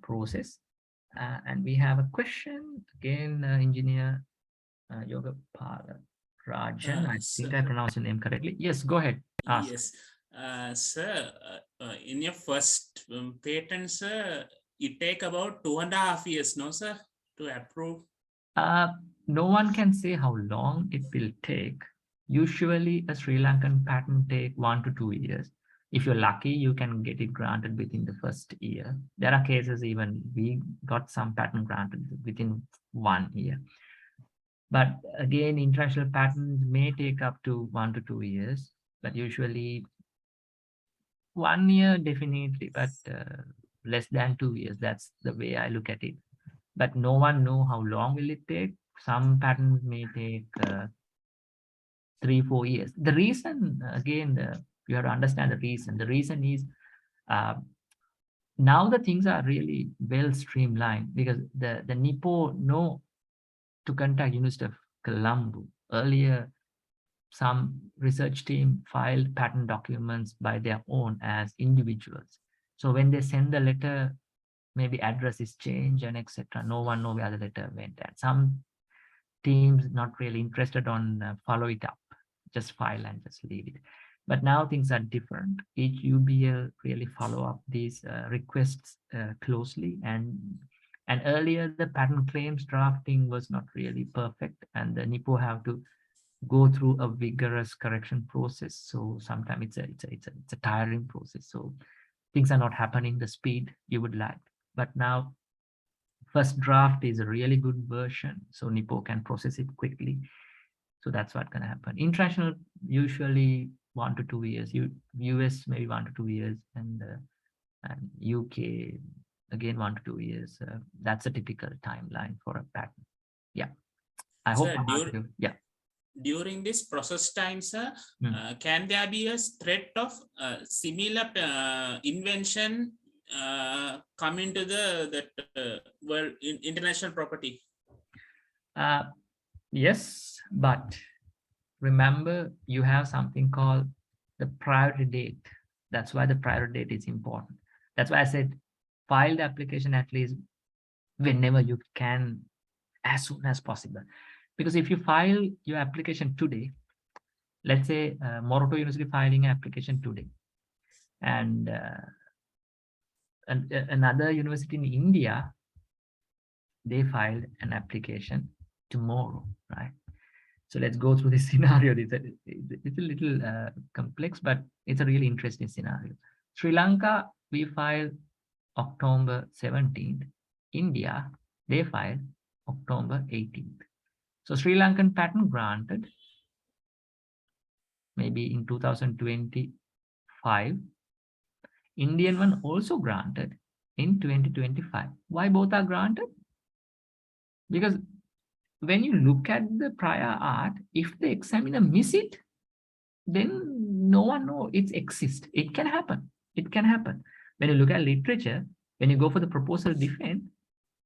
process. And we have a question again, engineer Yoga Rajan. I think I pronounced your name correctly. Yes, go ahead. Ask. Yes, sir. In your first patent, sir, it take about 2.5 years, no, sir, to approve. No one can say how long it will take. Usually, a Sri Lankan patent take 1 to 2 years. If you're lucky, you can get it granted within the first year. There are cases even we got some patent granted within 1 year. But again, international patents may take up to 1 to 2 years, but usually 1 year definitely, but less than 2 years. That's the way I look at it. But no one knows how long will it take. Some patents may take 3-4 years. The reason, again, you have to understand the reason. The reason is now the things are really well streamlined because the NIPO know to contact University of Colombo. Earlier, some research team filed patent documents by their own as individuals. So when they send the letter, maybe address is changed and etc. No one knows where the letter went. And some teams not really interested on follow it up, just file and just leave it. But now things are different. Each UBL really follow up these requests closely. And earlier the patent claims drafting was not really perfect, and the NIPO have to go through a vigorous correction process. So sometimes it's a tiring process. So things are not happening the speed you would like. But now first draft is a really good version, so NIPO can process it quickly. So that's what's going to happen. International usually 1 to 2 years. US maybe 1 to 2 years, and UK again 1 to 2 years. That's a typical timeline for a patent. Yeah. I hope Sir, I'm answering. Yeah. during this process time, sir, can there be a threat of similar invention coming to the world in international property? Yes, but remember you have something called the priority date. That's why the priority date is important. That's why I said file the application at least whenever you can, as soon as possible. Because if you file your application today, let's say Moroto University filing an application today, and another university in India, they filed an application tomorrow, right? So let's go through this scenario. It's a little complex, but it's a really interesting scenario. Sri Lanka, we filed October 17th. India, they filed October 18th. So Sri Lankan patent granted maybe in 2025. Indian one also granted in 2025. Why both are granted? Because when you look at the prior art, if the examiner miss it, then no one knows it exists. It can happen. It can happen. When you look at literature, when you go for the proposal defense,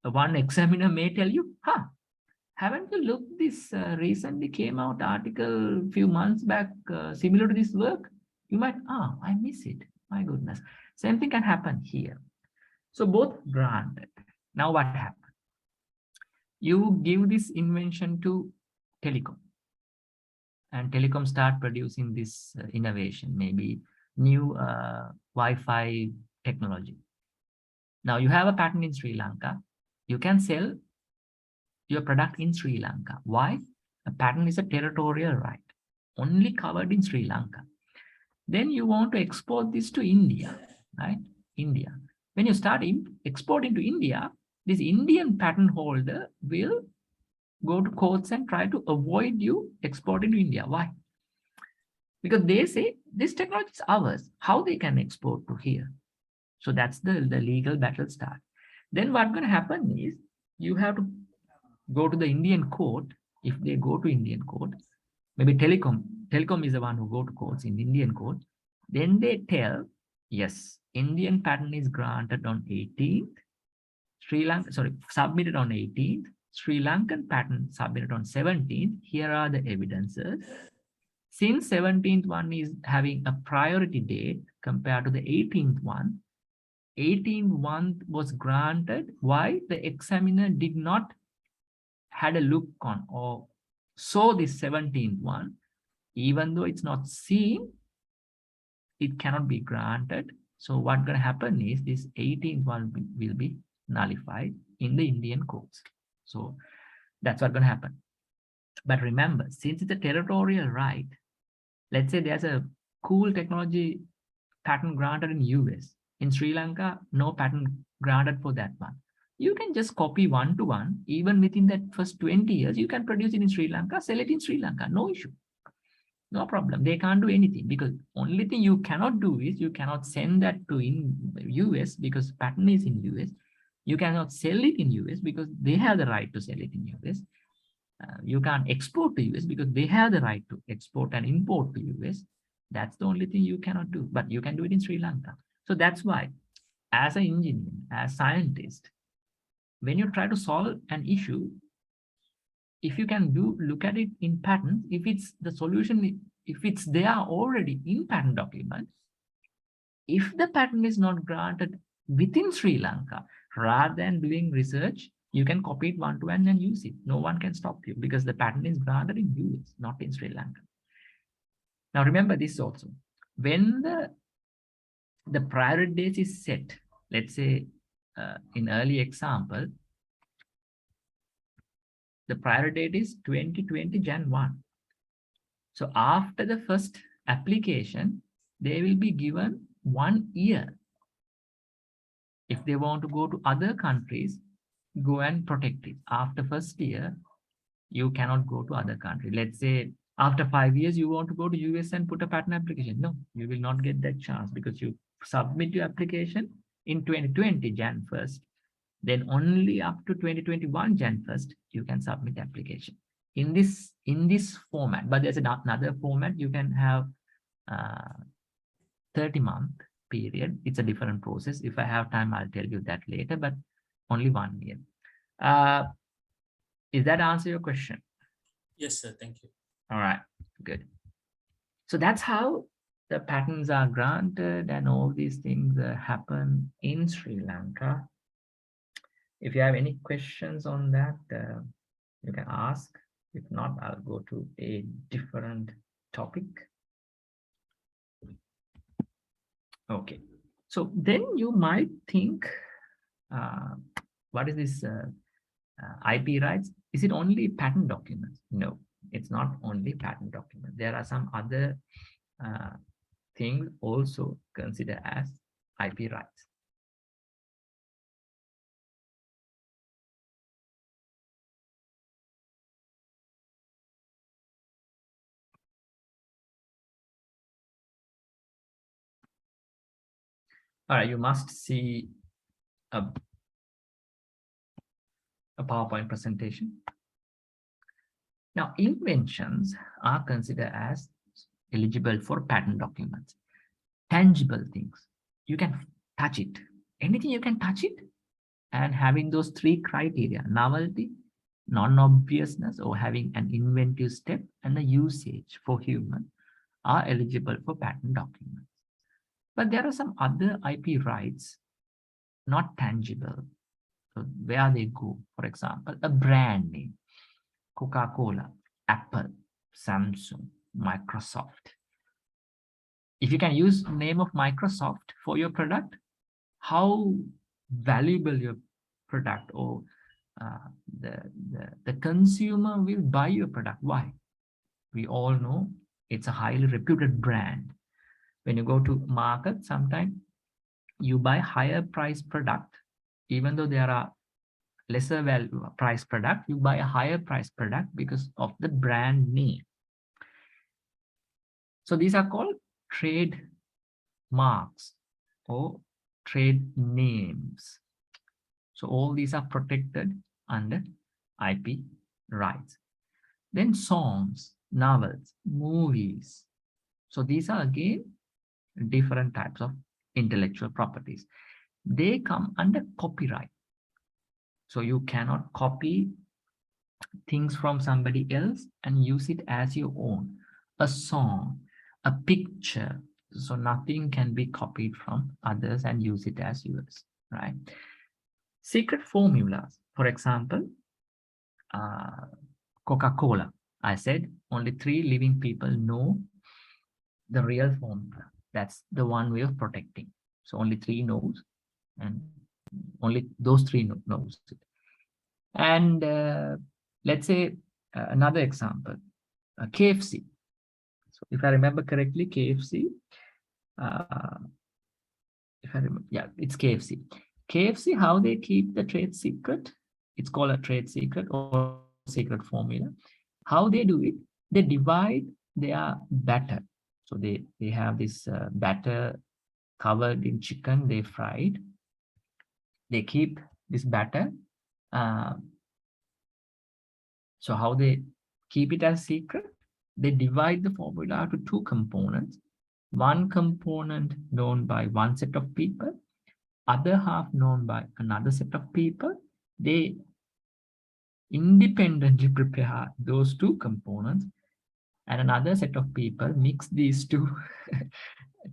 one examiner may tell you, haven't you looked this recently came out article few months back similar to this work? You might, I miss it. My goodness. Same thing can happen here. So both granted. Now what happened? You give this invention to telecom, and telecom start producing this innovation, maybe new Wi-Fi technology. Now you have a patent in Sri Lanka. You can sell your product in Sri Lanka. Why? A patent is a territorial right, only covered in Sri Lanka. Then you want to export this to India, right? India. When you start exporting to India, this Indian patent holder will go to courts and try to avoid you exporting to India. Why? Because they say this technology is ours. How they can export to here? So that's the legal battle start. Then what's going to happen is you have to go to the Indian court. If they go to Indian court, maybe telecom is the one who go to courts in Indian court. Then they tell, yes, Indian patent is granted on 18th. Submitted on 18th. Sri Lankan patent submitted on 17th. Here are the evidences. Since 17th one is having a priority date compared to the 18th one, 18th one was granted. Why? The examiner did not had a look on or saw this 17th one. Even though it's not seen, it cannot be granted. So what's going to happen is this 18th one will be nullified in the Indian courts. So that's what's going to happen. But remember, since it's a territorial right, let's say there's a cool technology patent granted in US. In Sri Lanka, no patent granted for that one. You can just copy one-to-one. Even within that first 20 years, you can produce it in Sri Lanka, sell it in Sri Lanka, no issue. No problem. They can't do anything because only thing you cannot do is you cannot send that to in US because patent is in US. You cannot sell it in US because they have the right to sell it in US. You can't export to US because they have the right to export and import to US. That's the only thing you cannot do, but you can do it in Sri Lanka. So that's why, as an engineer, as a scientist, when you try to solve an issue, if you can look at it in patent, if it's the solution, if it's there already in patent document, if the patent is not granted within Sri Lanka, rather than doing research, you can copy it one-to-one and use it. No one can stop you because the patent is granted in US, not in Sri Lanka. Now remember this also. When the priority date is set, let's say in early example, the priority date is 2020 Jan 1. So after the first application, they will be given 1 year. If they want to go to other countries, go and protect it. After first year, you cannot go to other country. Let's say after 5 years, you want to go to US and put a patent application. No, you will not get that chance because you submit your application in 2020 Jan 1st. Then only up to 2021 Jan 1st, you can submit application. in this format, but there's another format. You can have 30-month period. It's a different process. If I have time, I'll tell you that later, but only 1 year. Is that answer your question? Yes, sir. Thank you. All right, good. So that's how the patents are granted and all these things happen in Sri Lanka. If you have any questions on that, you can ask. If not, I'll go to a different topic. Okay, so then you might think, what is this IP rights? Is it only patent documents? No, it's not only patent documents. There are some other things also considered as IP rights. All right, you must see a PowerPoint presentation. Now, inventions are considered as eligible for patent documents. Tangible things, you can touch it. Anything you can touch it, and having those 3 criteria: novelty, non-obviousness, or having an inventive step, and the usage for human, are eligible for patent documents. But there are some other IP rights, not tangible. So where they go, for example, a brand name: Coca-Cola, Apple, Samsung, Microsoft. If you can use the name of Microsoft for your product, how valuable your product, or the consumer will buy your product. Why? We all know it's a highly reputed brand. When you go to market, sometimes you buy higher price product, even though there are lesser value price product, you buy a higher price product because of the brand name. So these are called trade marks or trade names. So all these are protected under IP rights. Then songs, novels, movies. So these are again different types of intellectual properties. They come under copyright. So you cannot copy things from somebody else and use it as your own. A song, a picture. So nothing can be copied from others and use it as yours, right? Secret formulas, for example, Coca-Cola. I said only 3 living people know the real formula. That's the one way of protecting. So only 3 knows, and only those 3 knows it. And let's say another example, KFC. So if I remember correctly, KFC, if I remember, yeah, it's KFC. KFC, how they keep the trade secret, it's called a trade secret or secret formula. How they do it, they divide their batter. So they have this batter covered in chicken, they fried. They keep this batter. So how they keep it as secret? They divide the formula into 2 components. One component known by one set of people, other half known by another set of people. They independently prepare those 2 components, and another set of people mix these 2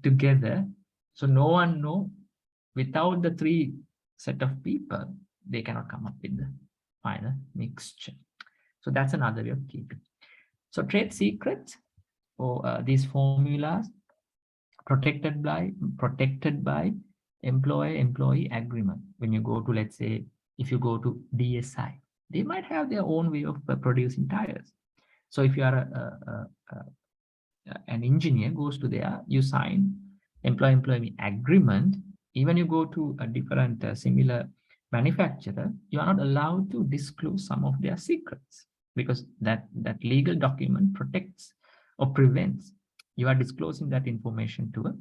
together. So no one knows, without the 3 set of people, they cannot come up with the final mixture. So that's another way of keeping. So trade secrets, or these formulas, protected by employer-employee agreement. When you go to, let's say, if you go to DSI, they might have their own way of producing tires. So if you are an engineer, goes to there, you sign employer-employee agreement. Even you go to a different similar manufacturer, you are not allowed to disclose some of their secrets, because that legal document protects or prevents you are disclosing that information to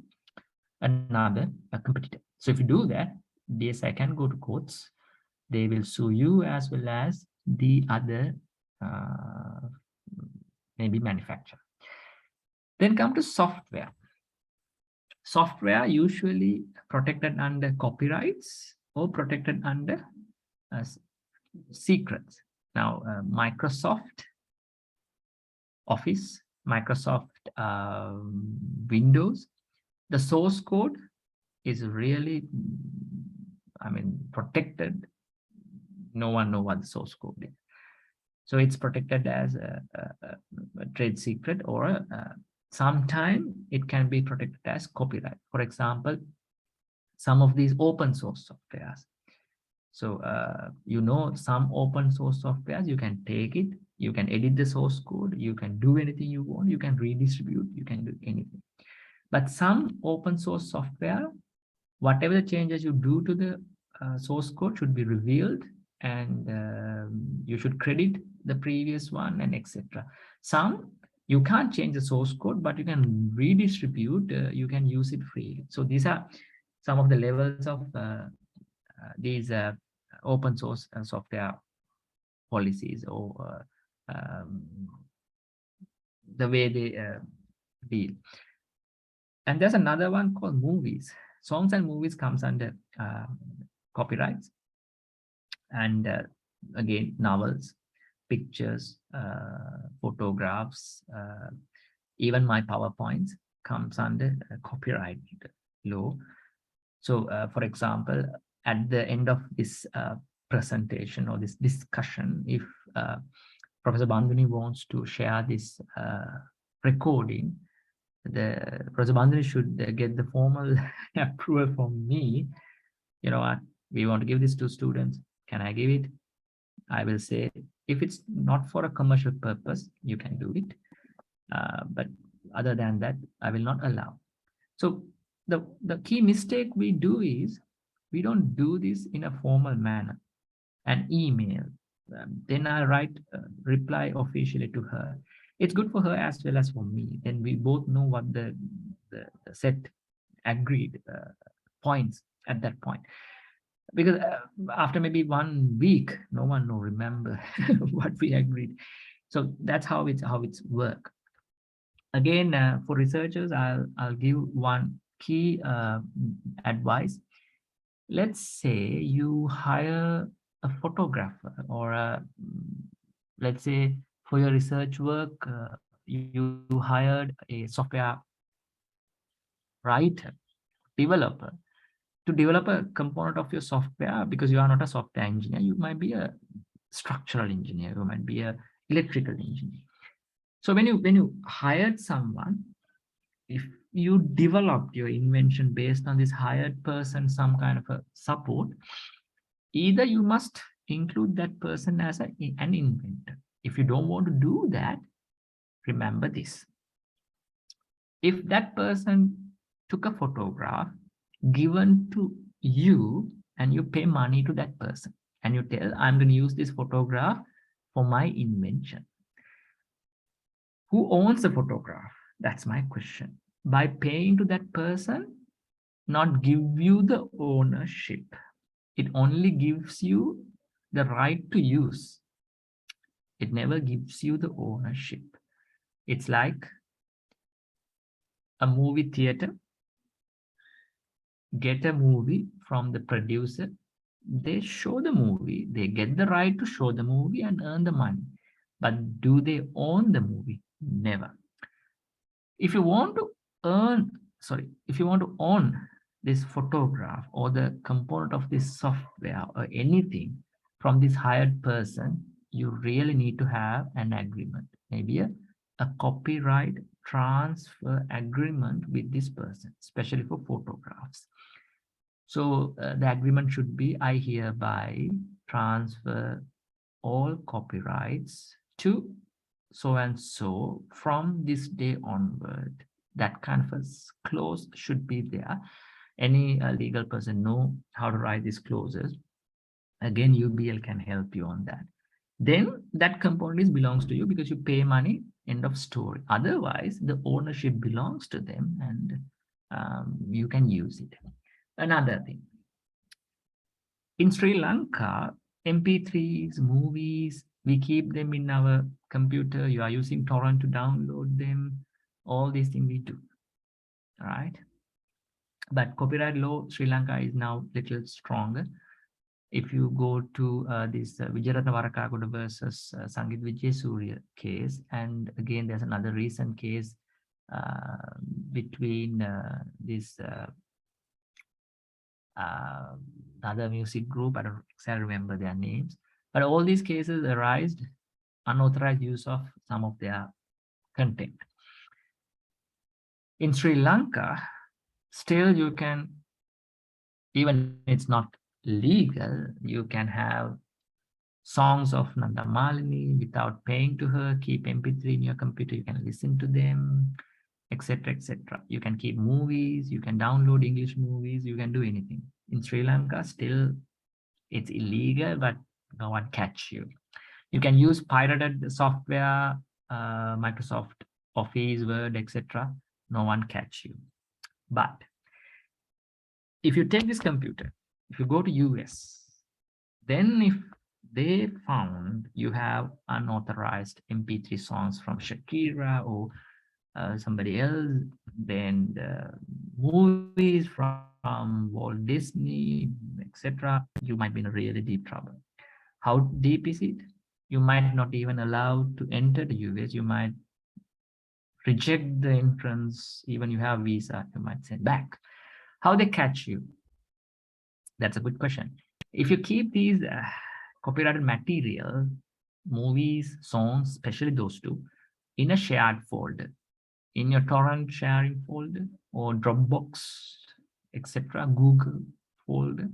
another competitor. So if you do that, DSI can go to courts. They will sue you as well as the other maybe manufacture. Then come to software. Software usually protected under copyrights or protected under secrets. Now, Microsoft Office, Microsoft Windows, the source code is really, protected. No one knows what the source code is. So it's protected as a trade secret, or sometime it can be protected as copyright. For example, some of these open source softwares. So, some open source softwares, you can take it, you can edit the source code, you can do anything you want, you can redistribute, you can do anything. But some open source software, whatever the changes you do to the source code should be revealed, and you should credit the previous one, and etc. Some you can't change the source code, but you can redistribute, you can use it freely. So these are some of the levels of these open source software policies, or the way they deal. And there's another one called movies. Songs and movies comes under copyrights. And again, novels, pictures, photographs, even my PowerPoints comes under copyright law. So, for example, at the end of this presentation or this discussion, if Professor Banduni wants to share this recording, Professor Banduni should get the formal approval from me. You know what, we want to give this to students. Can I give it? I will say, if it's not for a commercial purpose, you can do it. But other than that, I will not allow. So the key mistake we do is, we don't do this in a formal manner. An email, then I write reply officially to her. It's good for her as well as for me. Then we both know what the set agreed points at that point. Because after maybe 1 week, no one will remember what we agreed. So that's how it's work. Again, for researchers, I'll give one key advice. Let's say you hire a photographer, or let's say for your research work, you hired a software writer, developer, to develop a component of your software, because you are not a software engineer. You might be a structural engineer, you might be a electrical engineer. So when you hired someone, if you developed your invention based on this hired person, some kind of a support, either you must include that person as an inventor. If you don't want to do that, remember this. If that person took a photograph given to you, and you pay money to that person, and you tell, I'm going to use this photograph for my invention. Who owns the photograph? That's my question. By paying to that person, not give you the ownership. It only gives you the right to use. It never gives you the ownership. It's like a movie theater. Get a movie from the producer. They show the movie. They get the right to show the movie and earn the money. But do they own the movie? Never. If you want to own this photograph or the component of this software or anything from this hired person, you really need to have an agreement, maybe a copyright transfer agreement with this person, especially for photographs. So the agreement should be, I hereby transfer all copyrights to so and so from this day onward. That kind of a clause should be there. Any legal person know how to write these clauses. Again, UBL can help you on that. Then that component belongs to you because you pay money, end of story. Otherwise, the ownership belongs to them, and you can use it. Another thing. In Sri Lanka, MP3s, movies, We keep them in our computer. You are using torrent to download them. All these things we do. All right. But copyright law, Sri Lanka is now a little stronger. If you go to this Wijeratna Warakagoda versus Sangit Wijesuriya case, and again, there's another recent case between this other music group. I don't exactly remember their names, but all these cases arise unauthorized use of some of their content. In Sri Lanka, still you can, even it's not legal, you can have songs of Nanda Malini without paying to her, keep MP3 in your computer, you can listen to them, etc., etc. You can keep movies, you can download English movies, you can do anything. In Sri Lanka, still it's illegal, but no one catch you. You can use pirated software, Microsoft Office, Word, etc. No one catch you. But if you take this computer, if you go to US, then if they found you have unauthorized MP3 songs from Shakira or somebody else, then the movies from Walt Disney, etc., you might be in a really deep trouble. How deep is it? You might not even allow to enter the US. You might reject the entrance. Even you have visa, you might send back. How they catch you? That's a good question. If you keep these copyrighted material, movies, songs, especially those two, in a shared folder, in your torrent sharing folder or Dropbox, etc., Google folder,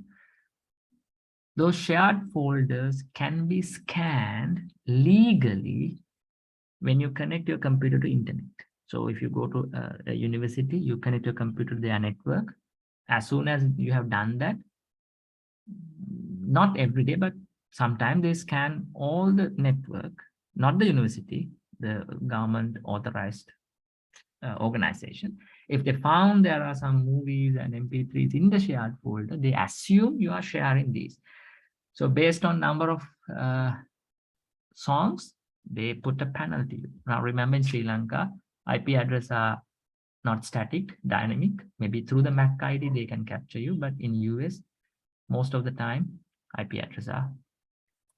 those shared folders can be scanned legally when you connect your computer to internet. So if you go to a university, you connect your computer to their network. As soon as you have done that, not every day, but sometimes they scan all the network, not the university, the government authorized organization. If they found there are some movies and MP3s in the shared folder, they assume you are sharing these. So based on number of songs, they put a penalty. Now remember, in Sri Lanka, IP addresses are not static, dynamic. Maybe through the MAC ID they can capture you, but in US, most of the time, IP addresses are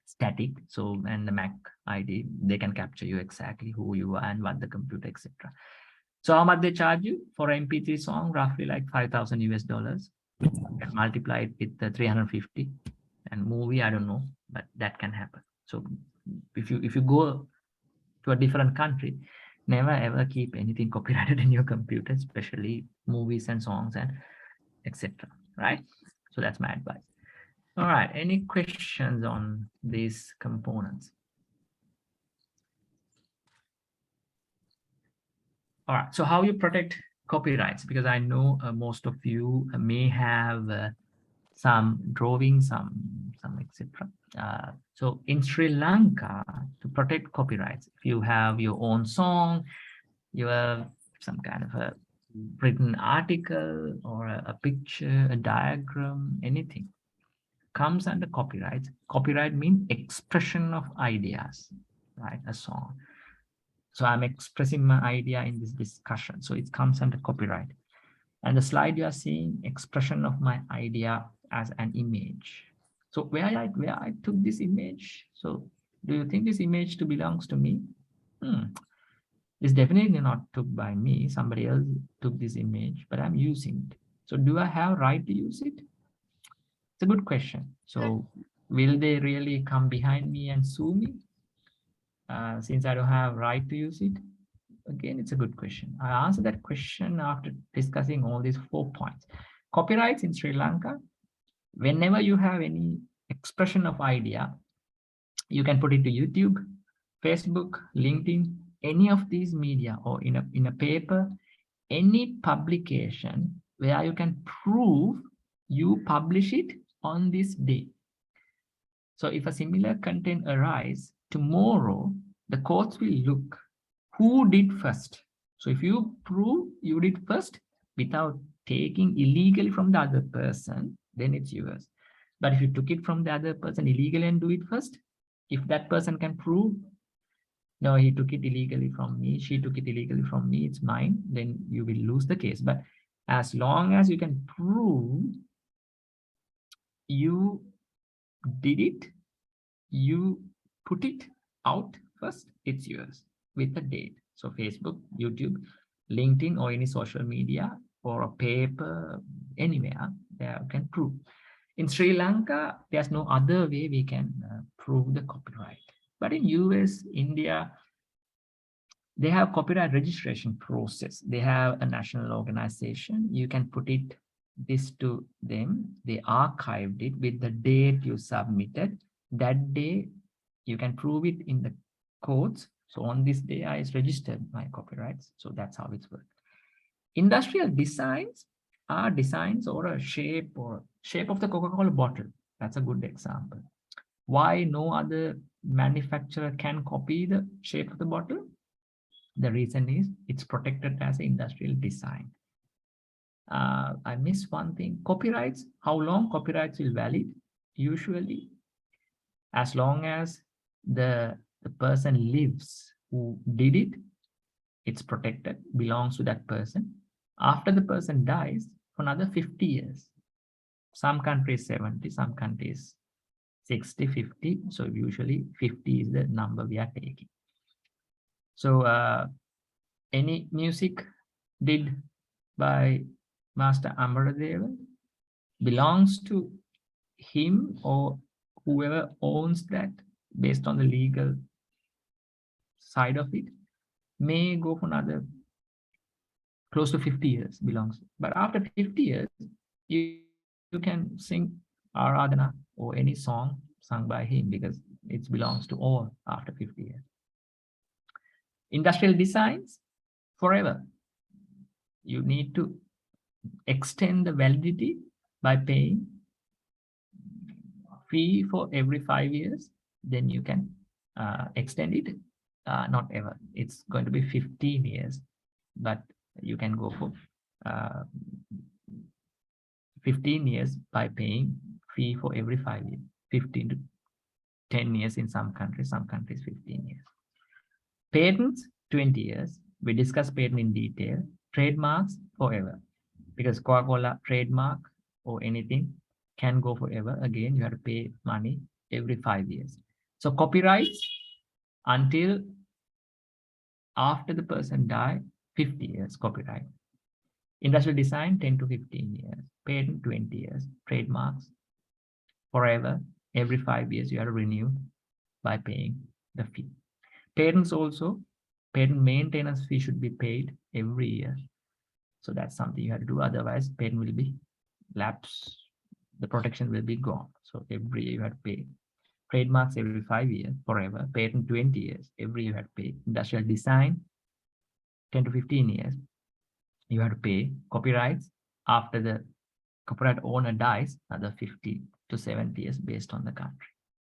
static. So, and the MAC ID, they can capture you exactly who you are and what the computer, etc. So how much they charge you for an MP3 song? Roughly like $5,000 US. You can multiply it with the 350. And movie, I don't know, but that can happen. So if you go to a different country, never ever keep anything copyrighted in your computer, especially movies and songs and etc. Right? So that's my advice. All right. Any questions on these components? All right. So how you protect copyrights? Because I know most of you may have some drawings, some etc. So in Sri Lanka, to protect copyrights, if you have your own song, you have some kind of a written article or a picture, a diagram, anything comes under copyright. Copyright means expression of ideas, right? A song. So I'm expressing my idea in this discussion. So it comes under copyright. And the slide you are seeing, expression of my idea as an image. So where I took this image. So do you think this image belongs to me? It's definitely not took by me. Somebody else took this image, but I'm using it. So do I have right to use it? It's a good question. So will they really come behind me and sue me since I don't have right to use it? Again, it's a good question. I answered that question after discussing all these 4 points. Copyrights in Sri Lanka, whenever you have any expression of idea, you can put it to YouTube, Facebook, LinkedIn, any of these media, or in a paper, any publication where you can prove you publish it on this day. So if a similar content arises tomorrow, the courts will look who did first. So if you prove you did first without taking illegally from the other person, then it's yours. But if you took it from the other person illegally and do it first, If that person can prove, no, he took it illegally from me, she took it illegally from me, it's mine, then you will lose the case. But as long as you can prove you did it, you put it out first, it's yours with a date. So Facebook, YouTube, LinkedIn, or any social media, or a paper, anywhere, there you can prove. In Sri Lanka, there's no other way we can prove the copyright. But in US, India, they have copyright registration process. They have a national organization. You can put this to them. They archived it with the date you submitted. That day, you can prove it in the courts. So on this day, I registered my copyrights. So that's how it's worked. Industrial designs are designs or a shape of the Coca-Cola bottle. That's a good example. Why no other manufacturer can copy the shape of the bottle? The reason is it's protected as an industrial design. I missed one thing. Copyrights, how long copyrights will valid? Usually, as long as the person lives who did it, it's protected, belongs to that person. After the person dies, for another 50 years. Some countries 70, some countries 60, 50. So usually 50 is the number we are taking. So any music did by Master Amaradeva belongs to him or whoever owns that based on the legal side of it, may go for another close to 50 years belongs. But after 50 years, you can sing Aradhana or any song sung by him because it belongs to all after 50 years. Industrial designs, forever. You need to extend the validity by paying fee for every 5 years. Then you can extend it. Not ever. It's going to be 15 years, but you can go for 15 years by paying fee for every 5 years, 15 to 10 years in some countries 15 years. Patents, 20 years. We discussed patent in detail. Trademarks, forever. Because Coca-Cola trademark or anything can go forever. Again, you have to pay money every 5 years. So copyrights until after the person died, 50 years copyright. Industrial design, 10 to 15 years. Patent, 20 years. Trademarks, forever. Every 5 years, you have to renew by paying the fee. Patents also, patent maintenance fee should be paid every year. So that's something you have to do. Otherwise, patent will be lapsed. The protection will be gone. So every year you have to pay. Trademarks every 5 years, forever. Patent 20 years, every year you have to pay. Industrial design, 10 to 15 years, you have to pay. Copyrights, after the copyright owner dies, another 50 to 70 years based on the country.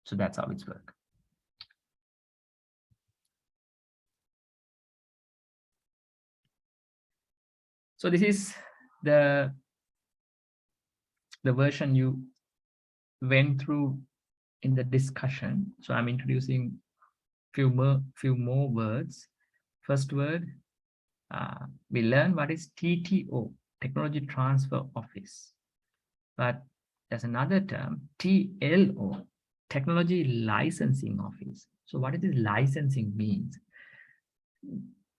So that's how it's work. So this is the version you went through in the discussion. So I'm introducing few more words. First word, we learn what is TTO, Technology Transfer Office. But there's another term, TLO, Technology Licensing Office. So what does licensing means?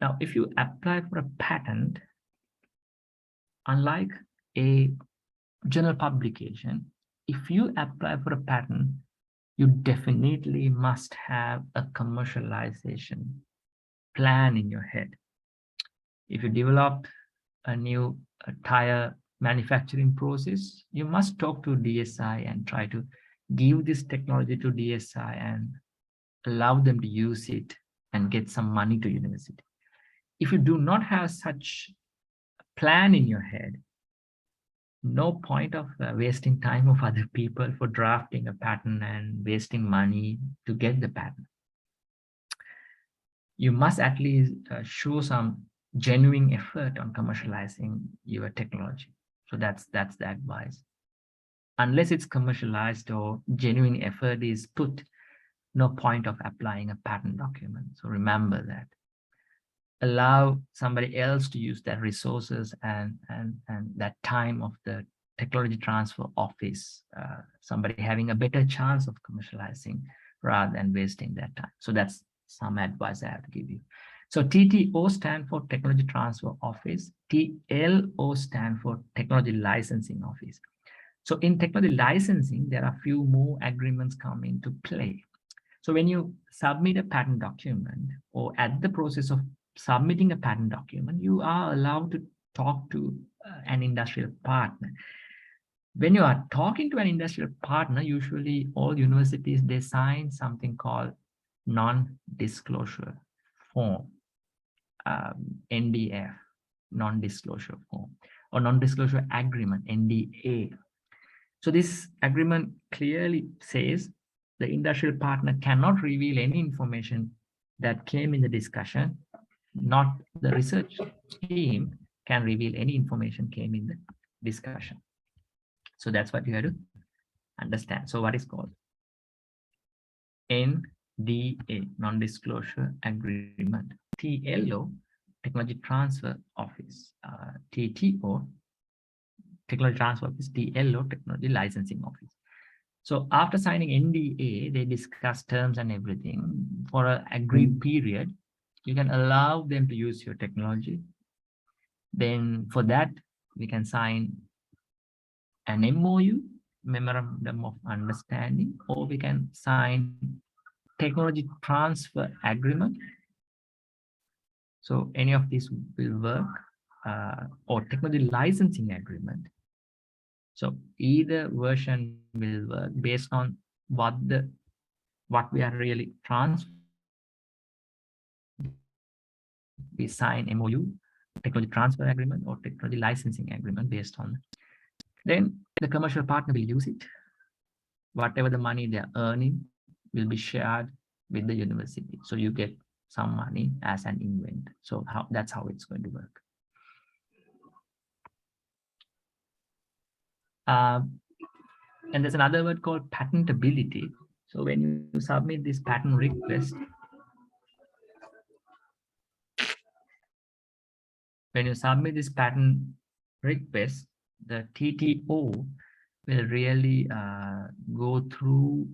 Now, if you apply for a patent, unlike a journal publication, if you apply for a patent, you definitely must have a commercialization plan in your head. If you develop a new tire manufacturing process, you must talk to DSI and try to give this technology to DSI and allow them to use it and get some money to university. If you do not have such plan in your head, no point of wasting time of other people for drafting a patent and wasting money to get the patent. You must at least show some genuine effort on commercializing your technology. So that's the advice. Unless it's commercialized or genuine effort is put, no point of applying a patent document. So remember that. Allow somebody else to use their resources and that time of the technology transfer office, somebody having a better chance of commercializing rather than wasting that time. So that's some advice I have to give you. So TTO stand for Technology Transfer Office. TLO stand for Technology Licensing Office. So in technology licensing, there are a few more agreements come into play. So when you submit a patent document, or at the process of submitting a patent document, you are allowed to talk to an industrial partner. When you are talking to an industrial partner, usually all universities, they sign something called non-disclosure form, NDF, non-disclosure form, or non-disclosure agreement, NDA. So this agreement clearly says the industrial partner cannot reveal any information that came in the discussion, not the research team can reveal any information came in the discussion. So that's what you have to understand. So what is called NDA, non-disclosure agreement. TLO, Technology Transfer Office. TTO, Technology Transfer Office. TLO, Technology Licensing Office. So after signing NDA, they discuss terms and everything. For an agreed period, you can allow them to use your technology. Then for that, we can sign an MOU, Memorandum of Understanding, or we can sign Technology Transfer Agreement. So any of these will work, or Technology Licensing Agreement. So either version will work based on what we are really transferring. We sign MOU, Technology Transfer Agreement, or Technology Licensing Agreement based on. Then the commercial partner will use it. Whatever the money they're earning will be shared with the university. So you get some money as an invent. So that's how it's going to work. And there's another word called patentability. So when you submit this patent request, the TTO will really go through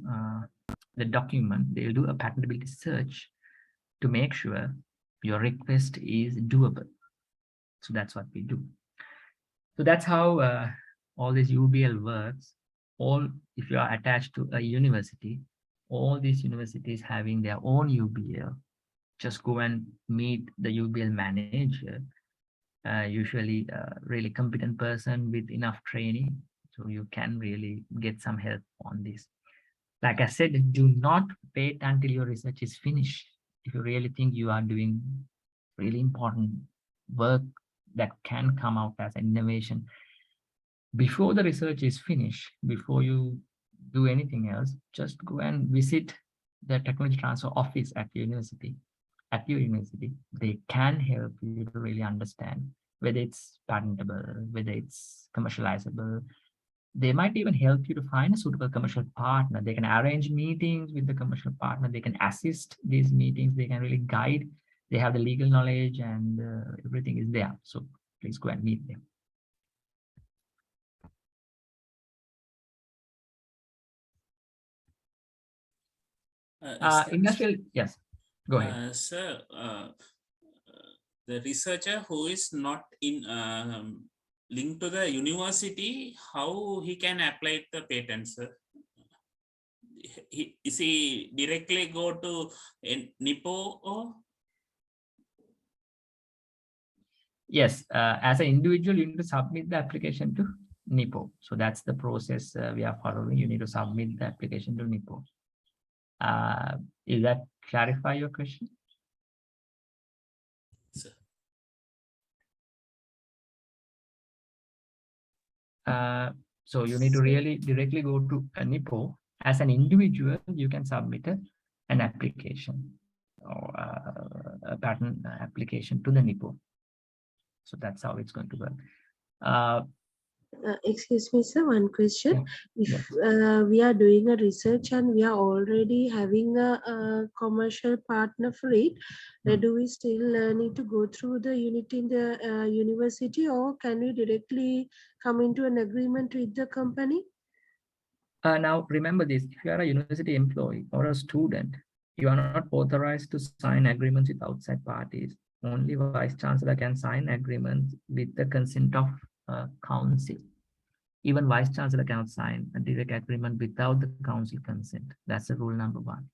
the document. They'll do a patentability search to make sure your request is doable. So that's what we do. So that's how all this UBL works. If you are attached to a university, all these universities having their own UBL, just go and meet the UBL manager, usually a really competent person with enough training. So you can really get some help on this. Like I said, do not wait until your research is finished. If you really think you are doing really important work that can come out as an innovation, before the research is finished, before you do anything else, just go and visit the technology transfer office at your university. They can help you to really understand whether it's patentable, whether it's commercializable. They might even help you to find a suitable commercial partner. They can arrange meetings with the commercial partner. They can assist these meetings. They can really guide. They have the legal knowledge and everything is there. So please go and meet them. Industrial, yes, go ahead. Sir, the researcher who is not in linked to the university, how he can apply the patent, sir? Is he directly go to NIPO or? Yes, as an individual, you need to submit the application to NIPO. So that's the process we are following. You need to submit the application to NIPO. Is that clarify your question? Sir. So you need to really directly go to a NIPO. As an individual, you can submit an application or a patent application to the NIPO. So that's how it's going to work. Excuse me, sir, one question. If Yeah. we are doing a research and we are already having a commercial partner for it, do we still need to go through the unit in the university, or can we directly come into an agreement with the company? Now, remember this, if you are a university employee or a student, you are not authorized to sign agreements with outside parties. Only Vice Chancellor can sign agreements with the consent of council. Even Vice Chancellor cannot sign a direct agreement without the council consent. That's the rule number 1.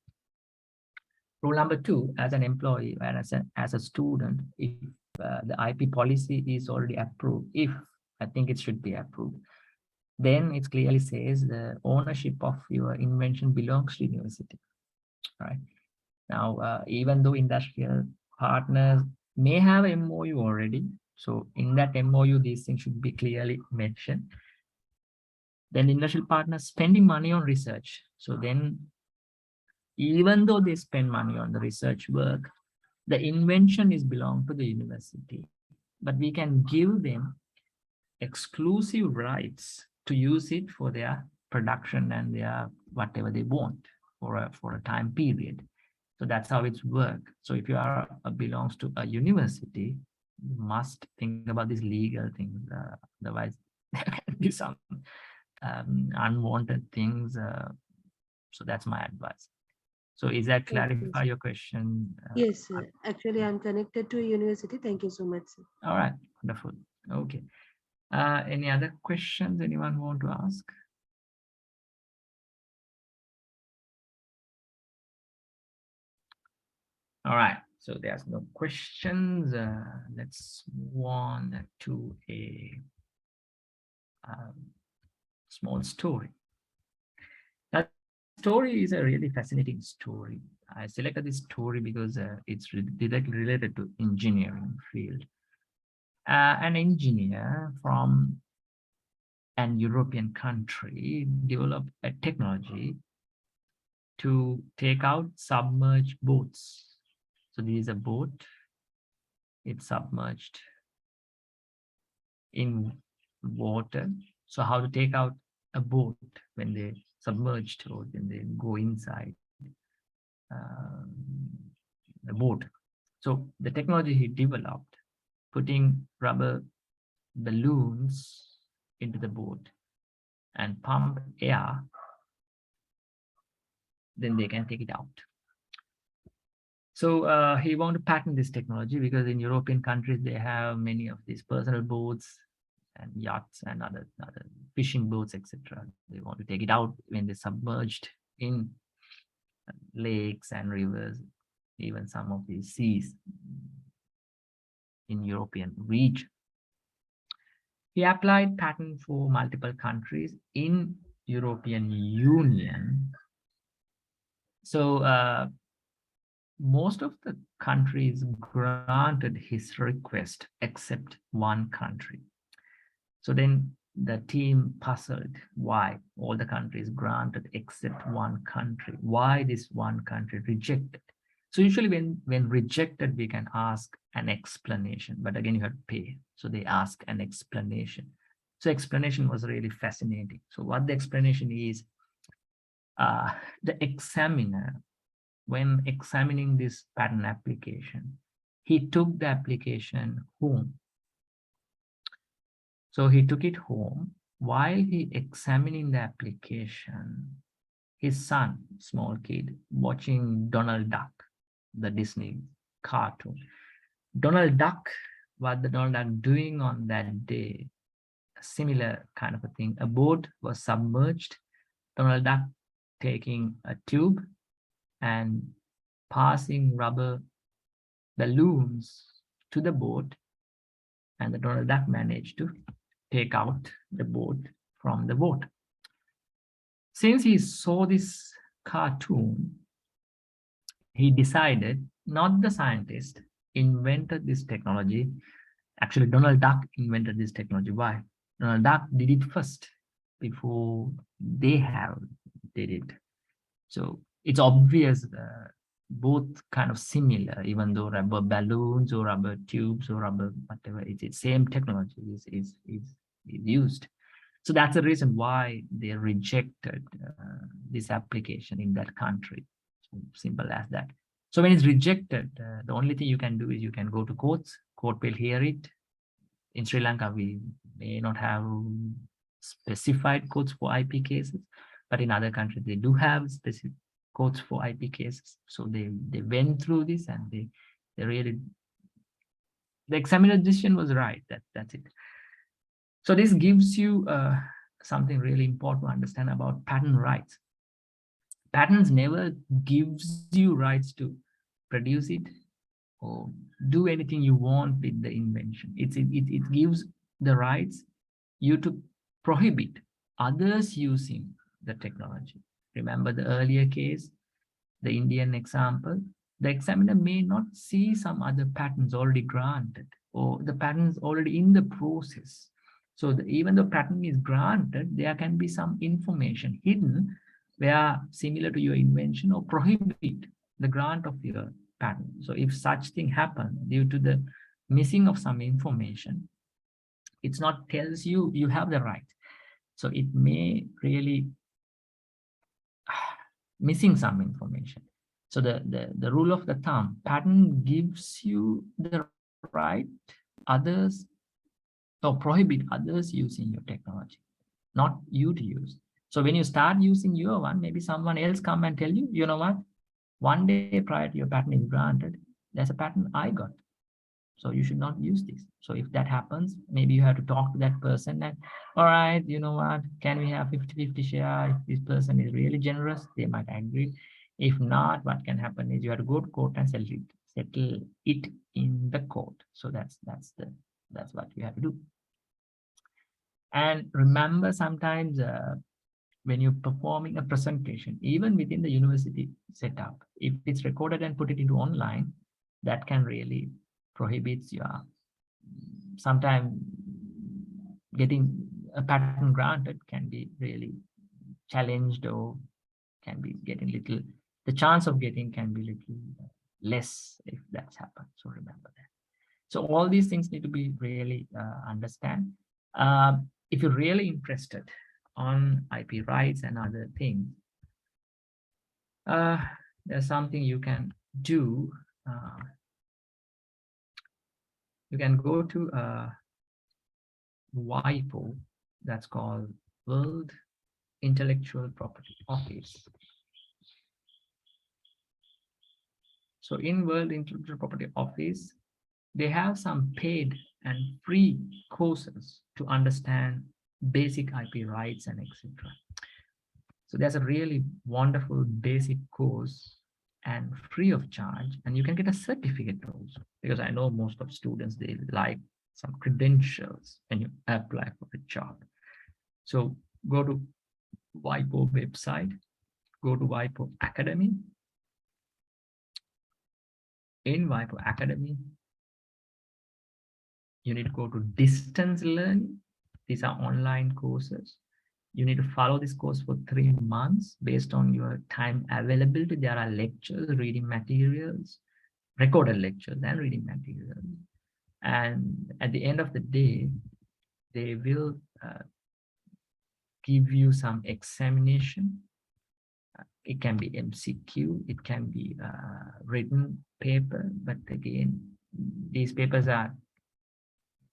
Rule number 2, as an employee and as a student, if the IP policy is already approved, if I think it should be approved, then it clearly says the ownership of your invention belongs to university, right? Now, even though industrial partners may have MOU already, so in that MOU, these things should be clearly mentioned. Then industrial partners spending money on research. So then, even though they spend money on the research work, the invention is belong to the university, but we can give them exclusive rights to use it for their production and their whatever they want for a time period. So that's how it's work. So if you are belongs to a university, you must think about these legal things. Otherwise, there can be some unwanted things. So that's my advice. So is that clarify your question? Yes, sir. Actually, I'm connected to a university. Thank you so much, sir. All right, wonderful. Okay. Any other questions anyone want to ask? All right, so there's no questions. Let's move on to a small story. That story is a really fascinating story. I selected this story because it's directly related to engineering field. An engineer from an European country developed a technology to take out submerged boats. So this is a boat, it's submerged in water. So how to take out a boat when they submerged or when they go inside the boat. So the technology he developed, putting rubber balloons into the boat and pump air, then they can take it out. So he wanted to patent this technology because in European countries, they have many of these personal boats and yachts and other fishing boats, etc. They want to take it out when they're submerged in lakes and rivers, even some of these seas in European region. He applied patent for multiple countries in European Union. So most of the countries granted his request except one country. So then the team puzzled why all the countries granted except one country. Why this one country rejected? So usually when rejected, we can ask an explanation, but again, you have to pay. So they ask an explanation. So explanation was really fascinating. So what the explanation is, the examiner, when examining this patent application, he took the application home. So he took it home. While he examining the application, his son, small kid, watching Donald Duck, the Disney cartoon. Donald Duck, what the Donald Duck doing on that day, a similar kind of a thing. A boat was submerged, Donald Duck taking a tube and passing rubber balloons to the boat, and the Donald Duck managed to take out the boat from the boat. Since he saw this cartoon, he decided, not the scientist invented this technology. Actually, Donald Duck invented this technology. Why? Donald Duck did it first before they did it. So it's obvious both kind of similar, even though rubber balloons or rubber tubes or rubber whatever, it's same technology is used. So that's the reason why they rejected this application in that country. So simple as that. So when it's rejected, the only thing you can do is you can go to courts. Court will hear it. In Sri Lanka, we may not have specified courts for IP cases, but in other countries, they do have specific courts for IP cases. So they went through this and they really, the examiner decision was right. That's it. So this gives you something really important to understand about patent rights. Patents never gives you rights to produce it or do anything you want with the invention. It gives the rights you to prohibit others using the technology. Remember the earlier case, the Indian example, the examiner may not see some other patents already granted or the patents already in the process. So even though patent is granted, there can be some information hidden where similar to your invention or prohibit the grant of your patent. So if such thing happen due to the missing of some information, it's not tells you you have the right. So it may really missing some information. So the rule of the thumb, patent gives you the right others or prohibit others using your technology, not you to use. So when you start using your one, maybe someone else come and tell you, you know what, one day prior to your patent is granted, there's a patent I got. So you should not use this. So if that happens, maybe you have to talk to that person and, all right, you know what, can we have 50-50 share? If this person is really generous, they might agree. If not, what can happen is you have to go to court and settle it in the court. So that's what you have to do. And remember, sometimes when you're performing a presentation, even within the university setup, if it's recorded and put it into online, that can really prohibit your, sometimes getting a patent granted can be really challenged or can be getting little, the chance of getting can be little less if that's happened. So remember that. So all these things need to be really understand. If you're really interested on IP rights and other things, there's something you can do. You can go to WIPO, that's called World Intellectual Property Office. So in World Intellectual Property Office, they have some paid and free courses to understand basic IP rights and etc. So there's a really wonderful basic course and free of charge, and you can get a certificate also, because I know most of students, they like some credentials when you apply for a job. So go to WIPO website, go to WIPO Academy. In WIPO Academy, you need to go to distance learning. These are online courses. You need to follow this course for 3 months based on your time availability. There are lectures, reading materials, recorded lectures and reading materials. And at the end of the day, they will give you some examination. It can be MCQ, it can be written paper, but again, these papers are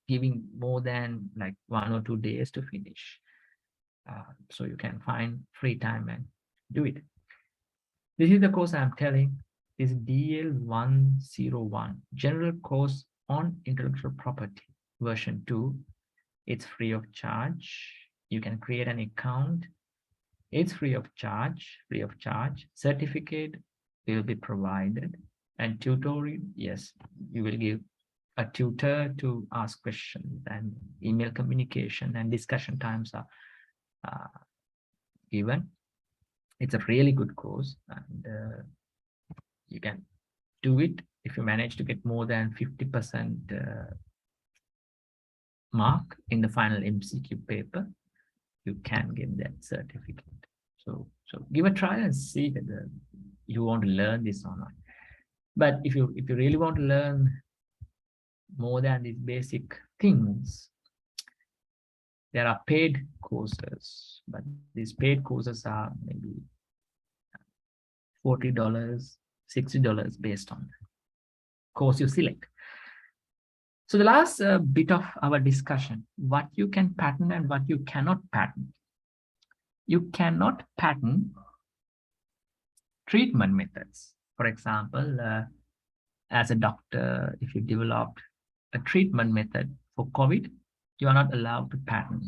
giving more than like 1 or 2 days to finish. So you can find free time and do it. This is the course I'm telling. This DL101, General Course on Intellectual Property, version 2. It's free of charge. You can create an account. It's free of charge, Certificate will be provided, and tutorial, yes, you will give a tutor to ask questions, and email communication and discussion times are given. It's a really good course, and you can do it if you manage to get more than 50% mark in the final MCQ paper. You can get that certificate. So give a try and see whether you want to learn this or not. But if you really want to learn more than these basic things, there are paid courses, but these paid courses are maybe $40, $60 based on the course you select. So the last bit of our discussion, what you can patent and what you cannot patent. You cannot patent treatment methods. For example, as a doctor, if you developed a treatment method for COVID, you are not allowed to patent.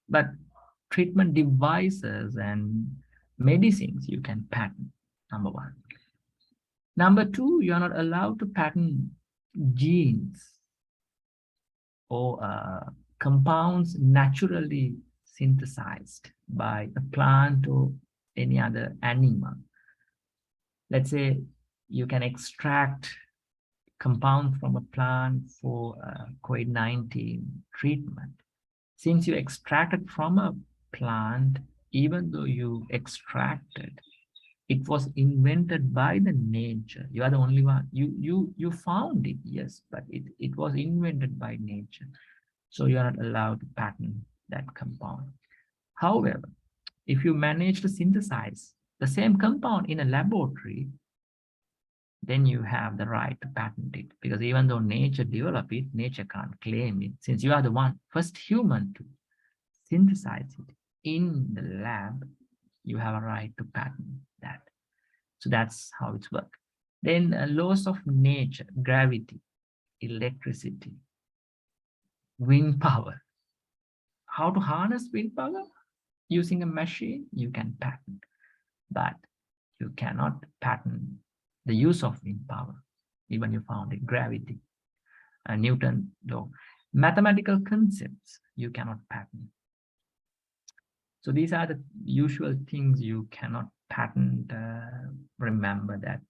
But treatment devices and medicines you can patent, number one. Number two, you are not allowed to patent genes or compounds naturally synthesized by a plant or any other animal. Let's say you can extract compound from a plant for COVID-19 treatment. Since you extracted from a plant, even though you extracted, it was invented by the nature. You are the only one. You found it, yes, but it was invented by nature. So you are not allowed to patent that compound. However, if you manage to synthesize the same compound in a laboratory, then you have the right to patent it, because even though nature developed it, nature can't claim it. Since you are the first human to synthesize it in the lab, you have a right to patent that. So that's how it's worked. Then laws of nature, gravity, electricity, wind power. How to harness wind power? Using a machine, you can patent, but you cannot patent the use of wind power. Even you found it, gravity, Newton law. Mathematical concepts, you cannot patent. So these are the usual things you cannot patent. Remember that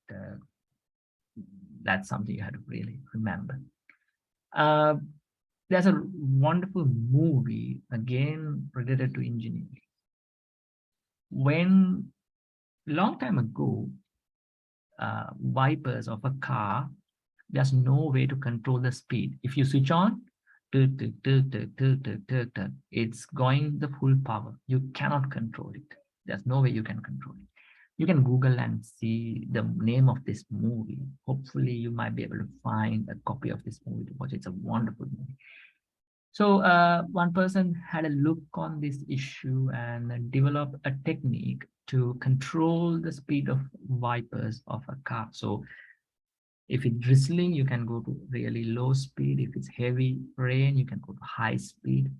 that's something you have to really remember. There's a wonderful movie, again, related to engineering. When, long time ago, wipers of a car, there's no way to control the speed. If you switch on, it's going the full power. You cannot control it. There's no way you can control it. You can Google and see the name of this movie. Hopefully you might be able to find a copy of this movie to watch. It's a wonderful movie. So one person had a look on this issue and developed a technique to control the speed of wipers of a car. So if it's drizzling, you can go to really low speed. If it's heavy rain, you can go to high speed.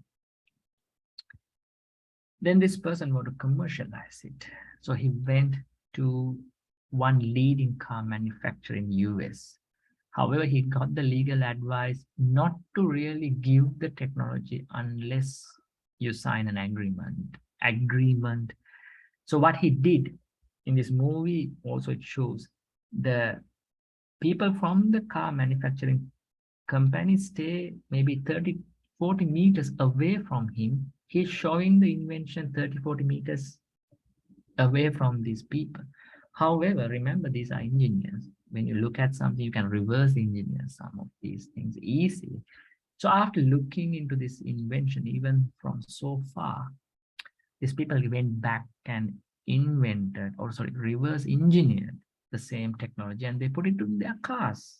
Then this person wanted to commercialize it. So he went to one leading car manufacturer in US. However, he got the legal advice not to really give the technology unless you sign an agreement. So what he did in this movie, also it shows the people from the car manufacturing company stay maybe 30, 40 meters away from him. He's showing the invention 30, 40 meters away from these people. However, remember, these are engineers. When you look at something, you can reverse engineer some of these things easily. So after looking into this invention, even from so far, these people went back and invented, or sorry, reverse engineered the same technology, and they put it in their cars.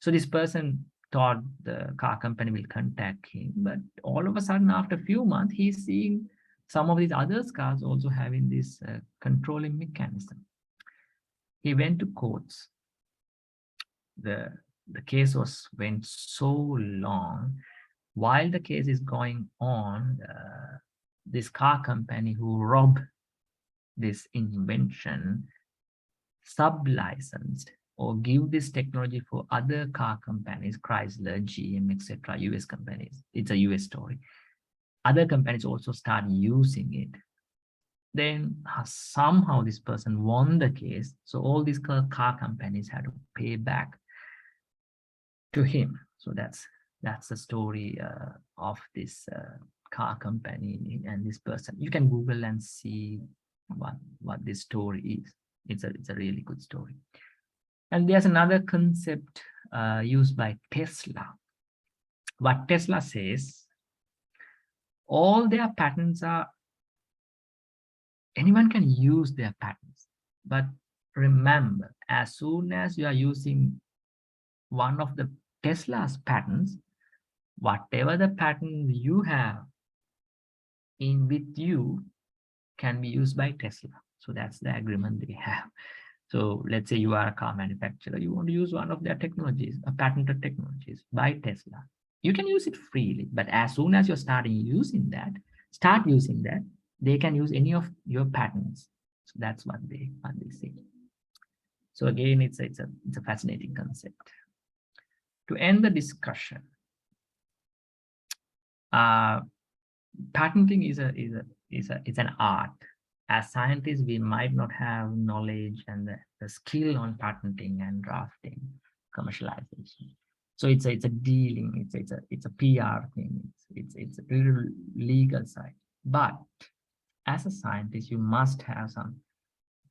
So this person thought the car company will contact him, but all of a sudden, after a few months, he's seeing some of these other cars also having this controlling mechanism. He went to courts. The case went so long. While the case is going on, this car company who robbed this invention sub-licensed or give this technology for other car companies, Chrysler, GM, etc., US companies. It's a US story. Other companies also start using it. Then somehow this person won the case. So all these car companies had to pay back to him. So that's the story of this car company and this person. You can Google and see what this story is. It's a really good story. And there's another concept used by Tesla. What Tesla says, all their patents are, anyone can use their patents. But remember, as soon as you are using one of the Tesla's patents, whatever the patent you have in with you can be used by Tesla. So that's the agreement they have. So let's say you are a car manufacturer, you want to use one of their technologies, a patented technologies by Tesla. You can use it freely, but as soon as you're starting using that, they can use any of your patents. So that's what they say. So again, it's a fascinating concept. To end the discussion, patenting is an art. As scientists, we might not have knowledge and the skill on patenting and drafting, commercialization. So it's a dealing, it's a PR thing, it's a real legal side. But as a scientist, you must have some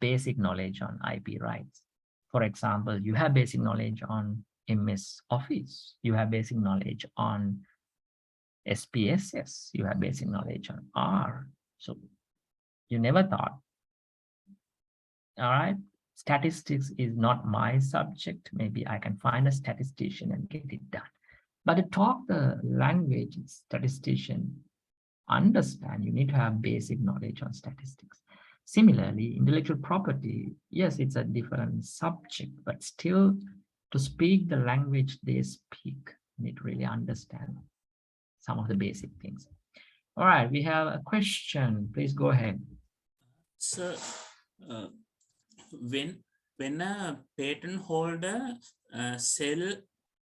basic knowledge on IP rights. For example, you have basic knowledge on MS Office, you have basic knowledge on SPSS, you have basic knowledge on R. So you never thought, all right, statistics is not my subject. Maybe I can find a statistician and get it done. But to talk the language statistician understand, you need to have basic knowledge on statistics. Similarly, intellectual property, yes, it's a different subject, but still to speak the language they speak, you need to really understand some of the basic things. All right, we have a question. Please go ahead. So, when a patent holder sell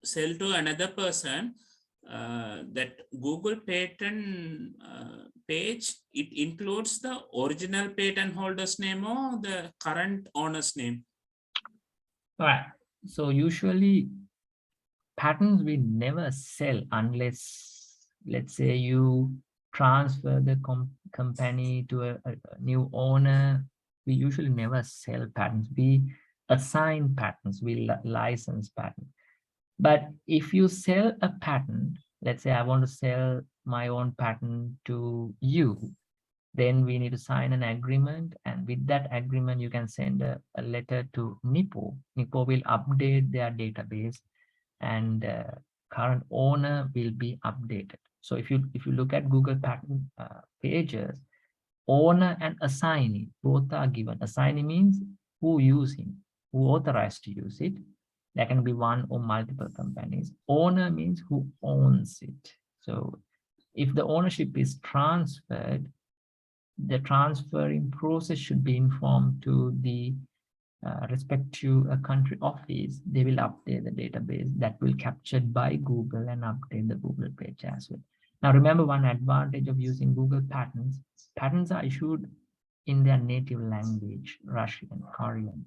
to another person, that Google patent page, it includes the original patent holder's name or the current owner's name? All right. So usually patents we never sell unless, let's say, you transfer the company to a new owner. We usually never sell patents. We assign patents, we license patents. But if you sell a patent, let's say I want to sell my own patent to you, then we need to sign an agreement. And with that agreement, you can send a letter to NIPO. NIPO will update their database and current owner will be updated. So if you look at Google patent pages, owner and assignee, both are given. Assignee means who using, who authorized to use it. There can be one or multiple companies. Owner means who owns it. So if the ownership is transferred, the transferring process should be informed to the respective country office. They will update the database that will be captured by Google and update the Google page as well. Now remember, one advantage of using Google patents, patents are issued in their native language, Russian, Korean,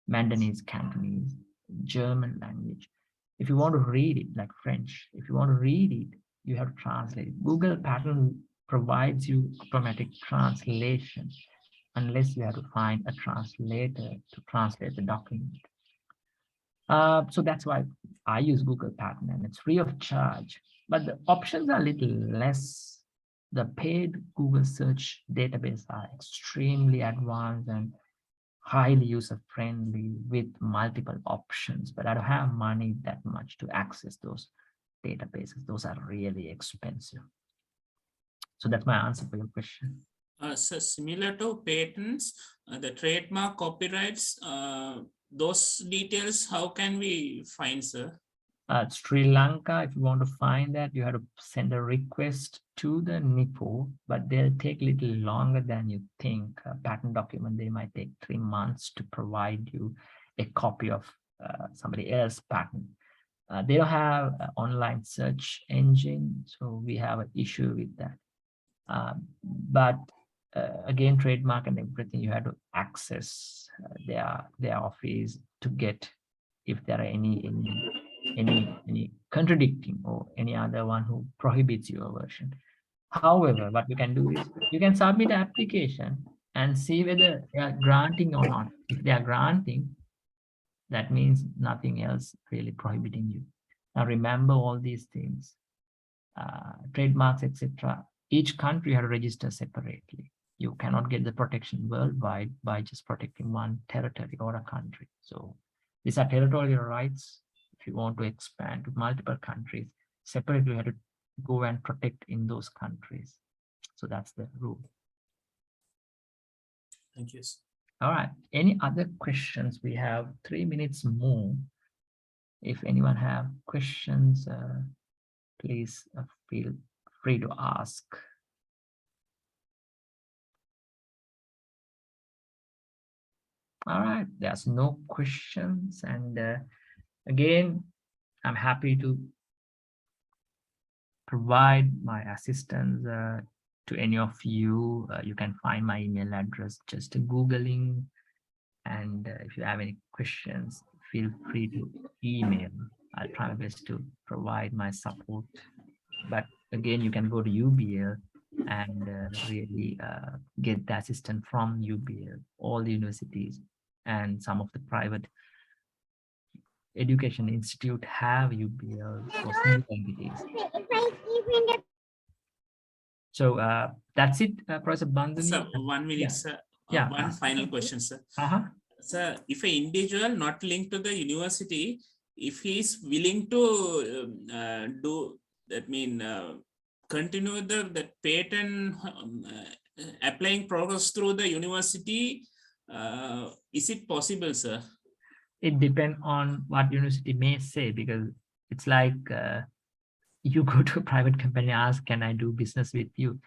Mandarinese, Cantonese, German language. If you want to read it like French, if you want to read it, you have to translate it. Google patent provides you automatic translation unless you have to find a translator to translate the document. So that's why I use Google patent, and it's free of charge. But the options are a little less. The paid Google search database are extremely advanced and highly user-friendly with multiple options, but I don't have money that much to access those databases. Those are really expensive. So that's my answer for your question. So similar to patents, the trademark, copyrights, those details, how can we find, sir? Sri Lanka, if you want to find that, you have to send a request to the NIPO, but they'll take a little longer than you think. A patent document, they might take 3 months to provide you a copy of somebody else's patent. They don't have an online search engine, so we have an issue with that. But again, trademark and everything, you have to access their office to get if there are any contradicting or any other one who prohibits your version. However, what you can do is you can submit an application and see whether they are granting or not. If they are granting, that means nothing else really prohibiting you. Now remember all these things. trademarks, etc. Each country had to register separately. You cannot get the protection worldwide by just protecting one territory or a country. So these are territorial rights. If you want to expand to multiple countries, separately you have to go and protect in those countries. So that's the rule. Thank you. All right. Any other questions? We have 3 minutes more. If anyone have questions, please feel free to ask. All right, there's no questions. And again, I'm happy to provide my assistance to any of you. You can find my email address just Googling. And if you have any questions, feel free to email. I'll try my best to provide my support. But again, you can go to UBL and really get the assistance from UBL, all the universities and some of the private education institute have UBL for single entities. So that's it, Professor Bandhani. Sir, 1 minute, Yeah. sir. Yeah. One final question, sir. Sir, if an individual not linked to the university, if he is willing to do that, continue the patent applying progress through the university, is it possible, sir? It depends on what university may say, because it's like you go to a private company, ask, can I do business with you?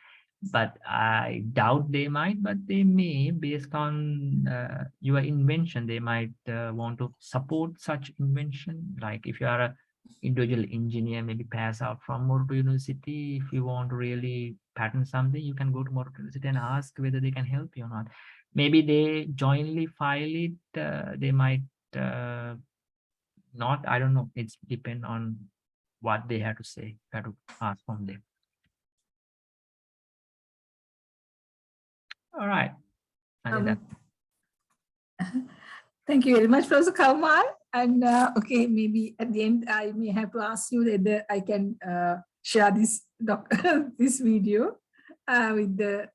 But I doubt they might, but they may, based on your invention, they might want to support such invention. Like if you are an individual engineer, maybe pass out from Moorootu University. If you want to really patent something, you can go to Moorootu University and ask whether they can help you or not. Maybe they jointly file it, they might not, I don't know. It's depend on what they have to say, have to ask from them. All right. I think that Thank you very much, Professor Kaumal. And okay, maybe at the end, I may have to ask you whether I can share this this video with the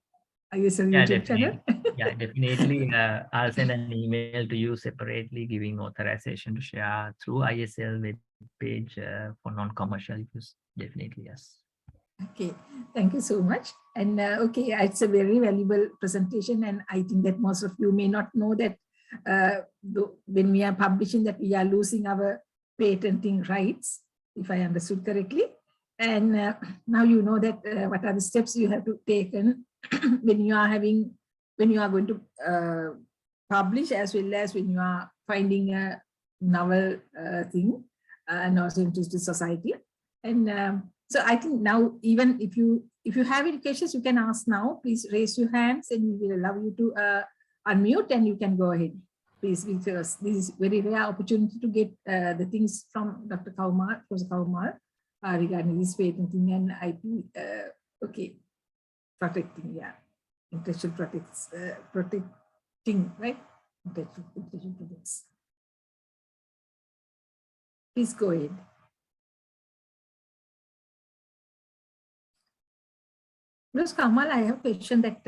ISL YouTube channel. Yeah, definitely. I'll send an email to you separately, giving authorization to share through ISL web page for non-commercial use. Definitely, yes. Okay, thank you so much. And okay, it's a very valuable presentation, and I think that most of you may not know that when we are publishing that, we are losing our patenting rights, if I understood correctly. And now you know that what are the steps you have to take when you are going to publish, as well as when you are finding a novel thing and also into the society. And so I think now, even if you have any questions, you can ask now. Please raise your hands, and we will allow you to unmute, and you can go ahead, please, because this is very rare opportunity to get the things from Dr. Kaumal, Professor Kaumal, regarding this patenting and IP. Okay, protecting, yeah, intellectual protecting, right? Intellectual protects. Please go ahead. Professor Kaumal, I have a question that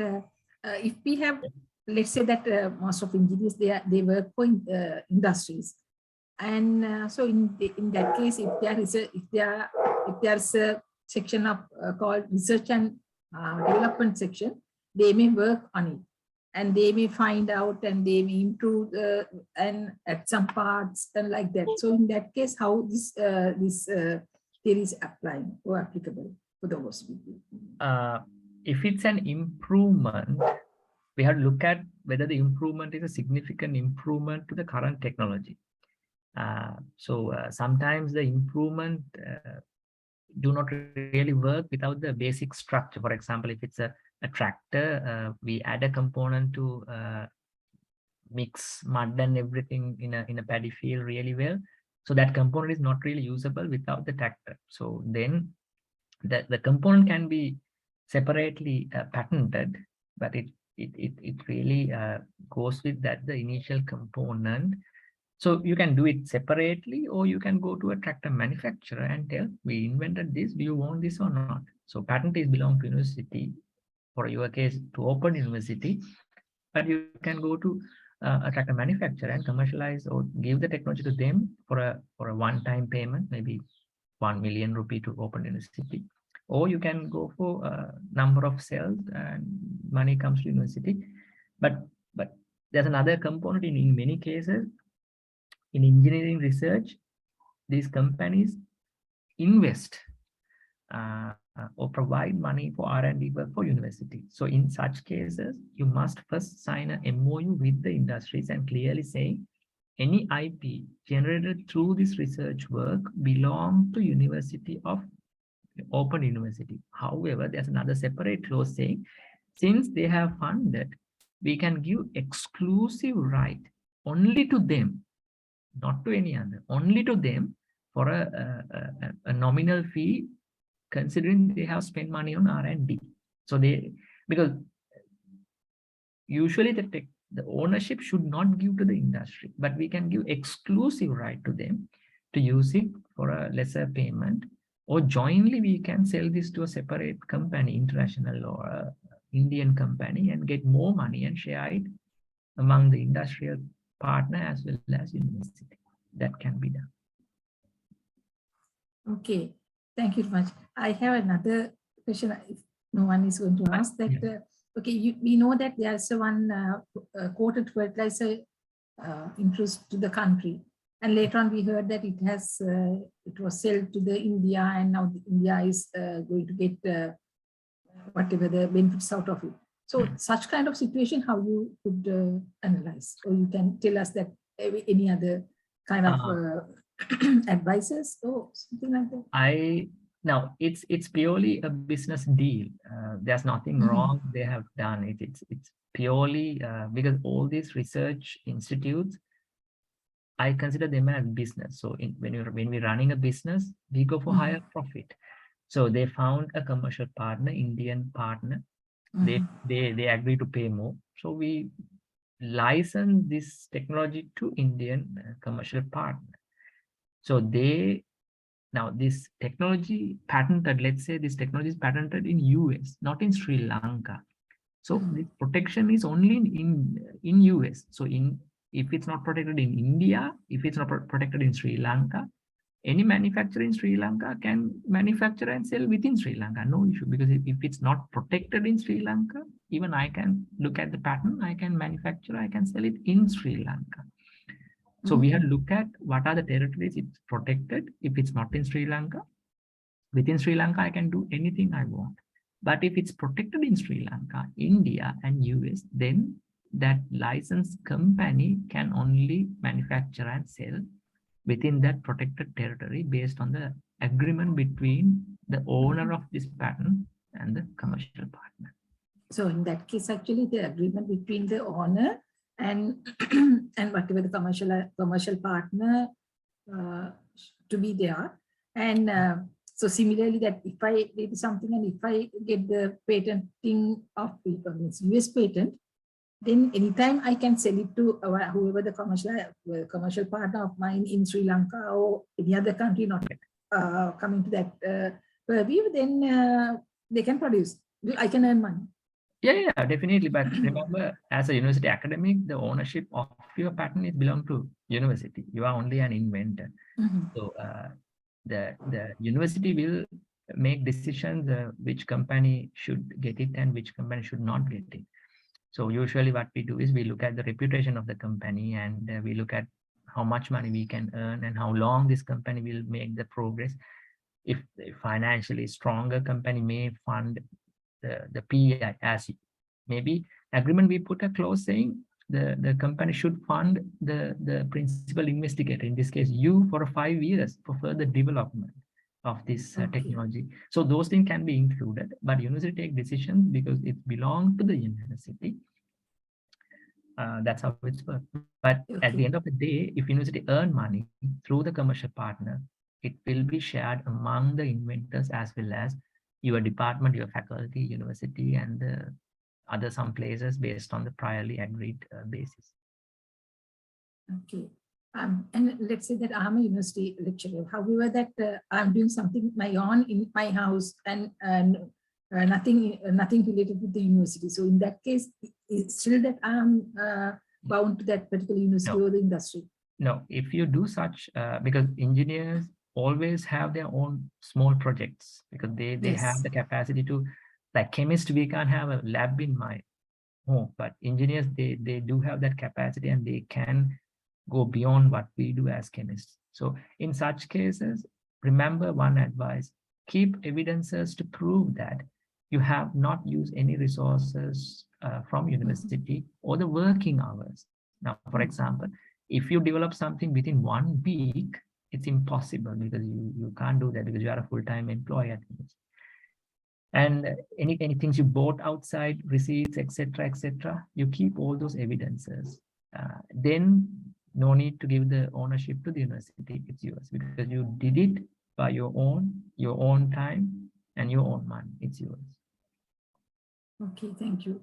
if we have, let's say that most of engineers, they work for industries, and so in that case, if there's a section of called research and development section, they may work on it, and they may find out, and they may improve and at some parts and like that. So in that case, how this theory is applying or applicable for those people? If it's an improvement, we have to look at whether the improvement is a significant improvement to the current technology. So sometimes the improvement do not really work without the basic structure. For example, if it's a tractor, we add a component to mix mud and everything in a paddy field really well. So that component is not really usable without the tractor. So then the component can be separately patented, but it really goes with that the initial component So you can do it separately, or you can go to a tractor manufacturer and tell, we invented this, do you want this or not? So patent is belong to university, for your case to Open University, but you can go to a tractor manufacturer and commercialize or give the technology to them for a one-time payment, maybe 1 million rupee to Open University, or you can go for a number of cells and money comes to university. But there's another component in many cases. In engineering research, these companies invest or provide money for R&D work for university. So in such cases, you must first sign a MOU with the industries and clearly say any IP generated through this research work belong to University of Open University. However, there's another separate clause saying, since they have funded, we can give exclusive right only to them, not to any other, only to them for a nominal fee, considering they have spent money on R&D. So because usually the ownership should not give to the industry, but we can give exclusive right to them to use it for a lesser payment, or jointly we can sell this to a separate company, international or a Indian company, and get more money and share it among the industrial partner as well as university. That can be done. Okay, thank you very much. I have another question, if no one is going to ask that. Yeah. Okay, we know that there's one coated fertilizer introduced to the country, and later on we heard that it was sold to the India, and now India is going to get whatever the benefits out of it. So such kind of situation, how you could analyze, or you can tell us that any other kind of advices or something like that? Now it's purely a business deal. There's nothing wrong they have done. It's purely because all these research institutes, I consider them as business. So when we're running a business, we go for higher profit. So they found a commercial partner, Indian partner. They agree to pay more. So we license this technology to Indian commercial partner. So now this technology patented, let's say this technology is patented in US, not in Sri Lanka. So the protection is only in US. So if it's not protected in India, if it's not protected in Sri Lanka, any manufacturer in Sri Lanka can manufacture and sell within Sri Lanka, no issue. Because if it's not protected in Sri Lanka, even I can look at the patent, I can manufacture, I can sell it in Sri Lanka. So we have to look at what are the territories it's protected. If it's not in Sri Lanka, within Sri Lanka, I can do anything I want. But if it's protected in Sri Lanka, India and US, then that licensed company can only manufacture and sell within that protected territory based on the agreement between the owner of this patent and the commercial partner. So in that case, actually the agreement between the owner and and whatever the commercial partner to be there. And so similarly, that if I did something and if I get the patenting of US patent, then anytime I can sell it to whoever the commercial partner of mine in Sri Lanka or any other country not coming to that purview, then they can produce. I can earn money. Yeah, definitely. But remember, as a university academic, the ownership of your patent is belong to university. You are only an inventor. So the university will make decisions which company should get it and which company should not get it. So usually what we do is we look at the reputation of the company, and we look at how much money we can earn and how long this company will make the progress. If the financially stronger company may fund the PI, as maybe agreement, we put a clause saying the company should fund the principal investigator, in this case you, for 5 years for further development of this technology. So those things can be included, but university take decisions because it belongs to the university. That's how it's worked. But at the end of the day, if university earn money through the commercial partner, it will be shared among the inventors as well as your department, your faculty, university, and the some places based on the priorly agreed basis. Okay. And let's say that I'm a university lecturer. However, that I'm doing something my own in my house and nothing related with the university. So in that case, it's still that I'm bound to that particular university No. or the industry. No, if you do such, because engineers always have their own small projects because they Yes. have the capacity to, like chemists, we can't have a lab in my home, but engineers, they do have that capacity and they can go beyond what we do as chemists. So in such cases, remember one advice, keep evidences to prove that you have not used any resources from university or the working hours. Now, for example, if you develop something within 1 week, it's impossible because you can't do that because you are a full-time employee at university. And any things you bought outside, receipts, etc., you keep all those evidences. Then no need to give the ownership to the university, it's yours because you did it by your own time and your own money, it's yours. Okay, thank you.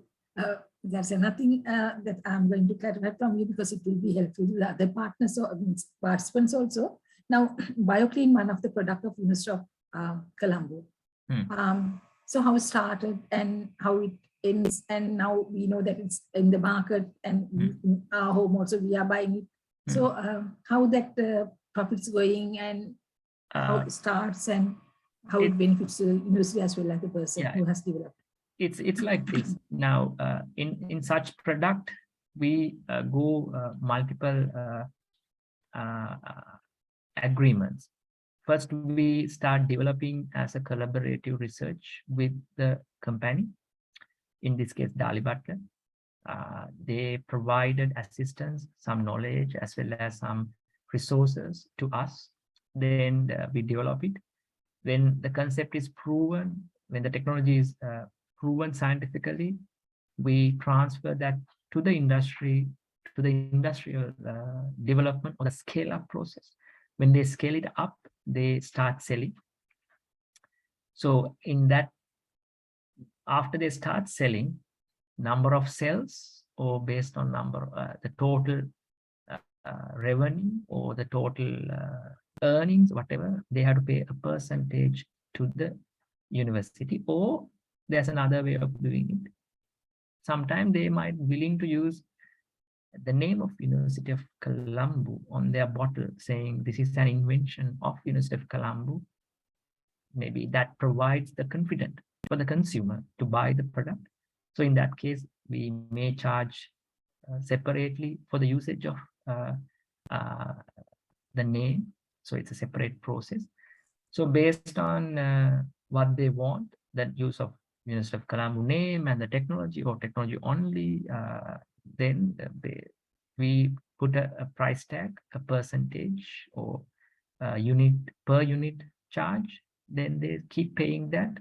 There's nothing that I'm going to clarify from you because it will be helpful to the other partners or participants also. Now, BioClean, one of the product of University of Colombo. So how it started and how it ends, and now we know that it's in the market and in our home also we are buying it. So how that profits going and how it starts and how it benefits the university as well as the person who has developed. It's like this. Now, in such product, we go multiple agreements. First, we start developing as a collaborative research with the company. In this case, Dali Butler. They provided assistance, some knowledge, as well as some resources to us. Then we develop it. When the concept is proven, when the technology is proven scientifically, we transfer that to the industry, to the industrial development or the scale-up process. When they scale it up, they start selling. So in that, after they start selling, number of cells or based on number, the total revenue or the total earnings, whatever, they have to pay a percentage to the university, or there's another way of doing it. Sometimes they might be willing to use the name of University of Colombo on their bottle, saying this is an invention of University of Colombo. Maybe that provides the confidence for the consumer to buy the product. So in that case, we may charge separately for the usage of the name. So it's a separate process. So based on what they want, that use of University of Colombo name and the technology or technology only, then we put a price tag, a percentage or a unit per unit charge. Then they keep paying that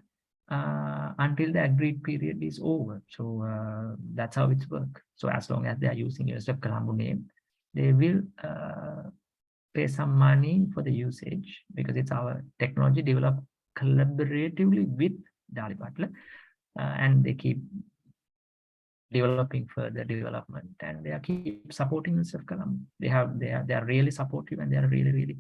until the agreed period is over. So that's how it's work. So as long as they are using University of Colombo name, they will pay some money for the usage because it's our technology developed collaboratively with Dali Butler, and they keep developing further development, and they keep supporting University of Colombo. They are really supportive, and they are really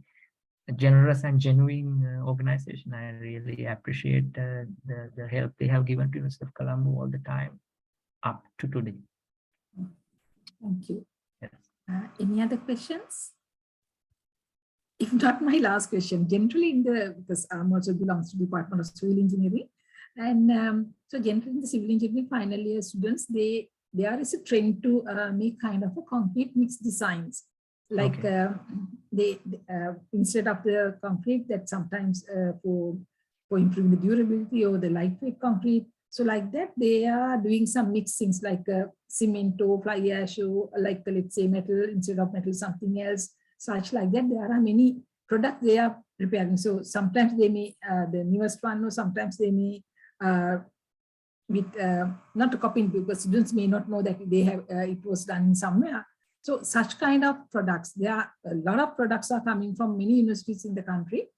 generous and genuine organization. I really appreciate the help they have given to University of Colombo all the time up to today. Thank you. Yes. Any other questions? If not, my last question. Generally, because also belongs to the Department of Civil Engineering, and so generally in the civil engineering final year students, there is a trend to make kind of a concrete mixed designs. Like they instead of the concrete that sometimes for improving the durability or the lightweight concrete. So like that, they are doing some mixed things like cement or fly ash or like let's say metal instead of metal, something else, such like that. There are many products they are preparing. So sometimes they may the newest one, or sometimes they may with not a copying, because students may not know that they have it was done somewhere. So such kind of products, there are a lot of products are coming from many universities in the country,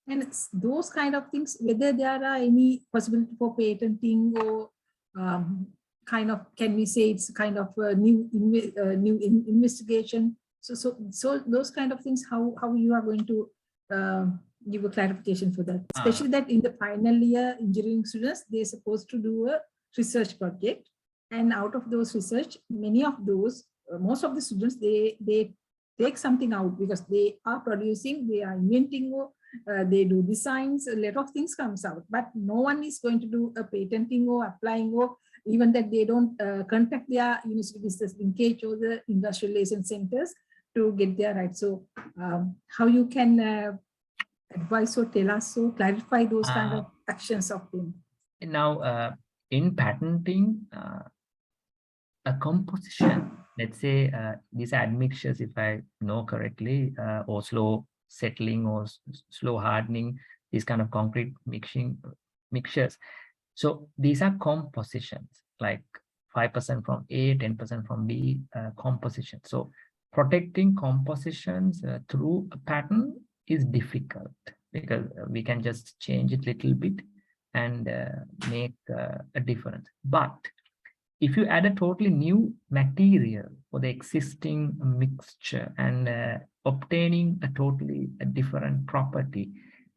and it's those kind of things, whether there are any possibility for patenting or kind of, can we say it's kind of a new investigation So those kind of things, how you are going to give a clarification for that, especially that in the final year engineering students, they're supposed to do a research project, and out of those research, many of those, most of the students, they take something out because they are producing, they are inventing, they do designs, a lot of things comes out, but no one is going to do a patenting or applying, or even that they don't contact their university business linkage or the industrial relation centers to get their rights. So how you can advise or tell us, so clarify those kind of actions of them. Now, in patenting, a composition, let's say these admixtures, if I know correctly, or slow settling or slow hardening, these kind of concrete mixtures. So these are compositions, like 5% from A, 10% from B composition. So protecting compositions through a pattern is difficult because we can just change it a little bit and make a difference. But if you add a totally new material for the existing mixture and obtaining a totally different property,